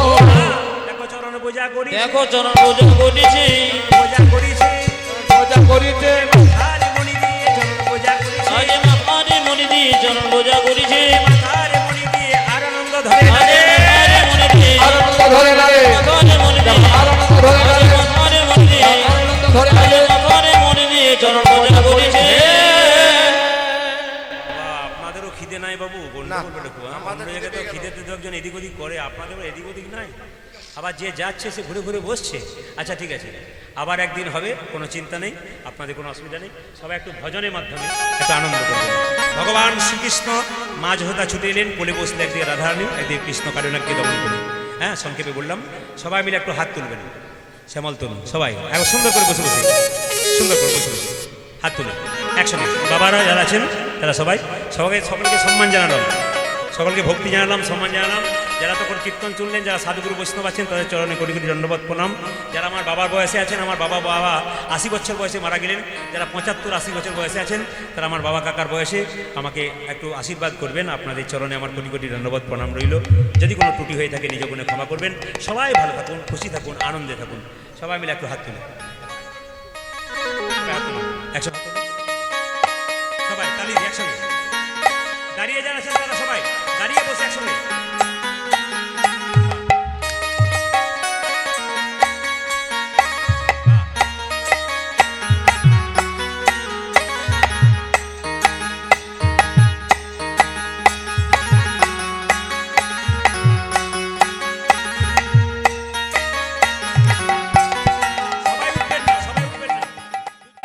দেখো চরণ পূজা করি, দেখো চরণ পূজা করিছি, পূজা করিছে, পূজা করিতে মাথারে মণি দিয়ে চরণ পূজা করিছে, আজ মাথারে মণি দিয়ে চরণ পূজা করিছি, মাথারে মণি দিয়ে আর আনন্দ ধরে আজ লাগে। মাথারে মণি দিয়ে, আনন্দ ধরে লাগে, মাথারে মণি দিয়ে, আনন্দ ধরে আজ লাগে, মাথারে মণি দিয়ে, আনন্দ ধরে আজ লাগে। মাথারে মণি দিয়ে চরণ পূজা করিছি। আপনাদেরও খিদে নাই বাবু? গন্ডগোল বলে কো, হ্যাঁ? অন্য জায়গায় তো খিদেতে তো একজন এদিক ওদিক করে, আপনাদেরও এদিক ওদিক নাই। আবার যে যাচ্ছে সে ঘুরে ঘুরে বসছে। আচ্ছা ঠিক আছে, আবার একদিন হবে, কোনো চিন্তা নেই, আপনাদের কোনো অসুবিধা নেই। সবাই একটু ভজনের মাধ্যমে একটু আনন্দ করবেন। ভগবান শ্রীকৃষ্ণ মাঝ হতা ছুটে এলেন, কোলে বসলে একদিকে রাধারানী, একদিকে কৃষ্ণ কারণাকে দমন করে। হ্যাঁ, সংক্ষেপে বললাম, সবাই মিলে একটু হাত তুলবেন, শ্যামল তুলুন সবাই, একবার সুন্দর করে বসে বসে, সুন্দর করে বসে বসে হাত তুলুন একসঙ্গে। বাবারা যারা আছেন তারা সবাই, সকলকে সম্মান জানালাম, সকলকে ভক্তি জানালাম, সম্মান জানালাম। যারা তখন কীর্তন চললেন, যারা সাধুগুরু বৈষ্ণব আছেন তাদের চরণে কোটি কোটি দণ্ডবত প্রণাম। যারা আমার বাবার বয়সে আছেন, আমার বাবা 80 বছর বয়সে মারা গেলেন, যারা 75-80 বছর বয়সে আছেন, তারা আমার বাবা কাকার বয়সে আমাকে একটু আশীর্বাদ করবেন। আপনাদের চরণে আমার কোটি কোটি দণ্ডবত প্রণাম রইল। যদি কোনো ত্রুটি হয়ে থাকে নিজ গুণে ক্ষমা করবেন। সবাই ভালো থাকুন, খুশি থাকুন, আনন্দে থাকুন। সবাই মিলে একটু হাত তুলুন, একসঙ্গে সবাই তালি দিয়ে একসঙ্গে। দাঁড়িয়ে যারা আছেন তারা সবাই দাঁড়িয়ে বসে একসঙ্গে।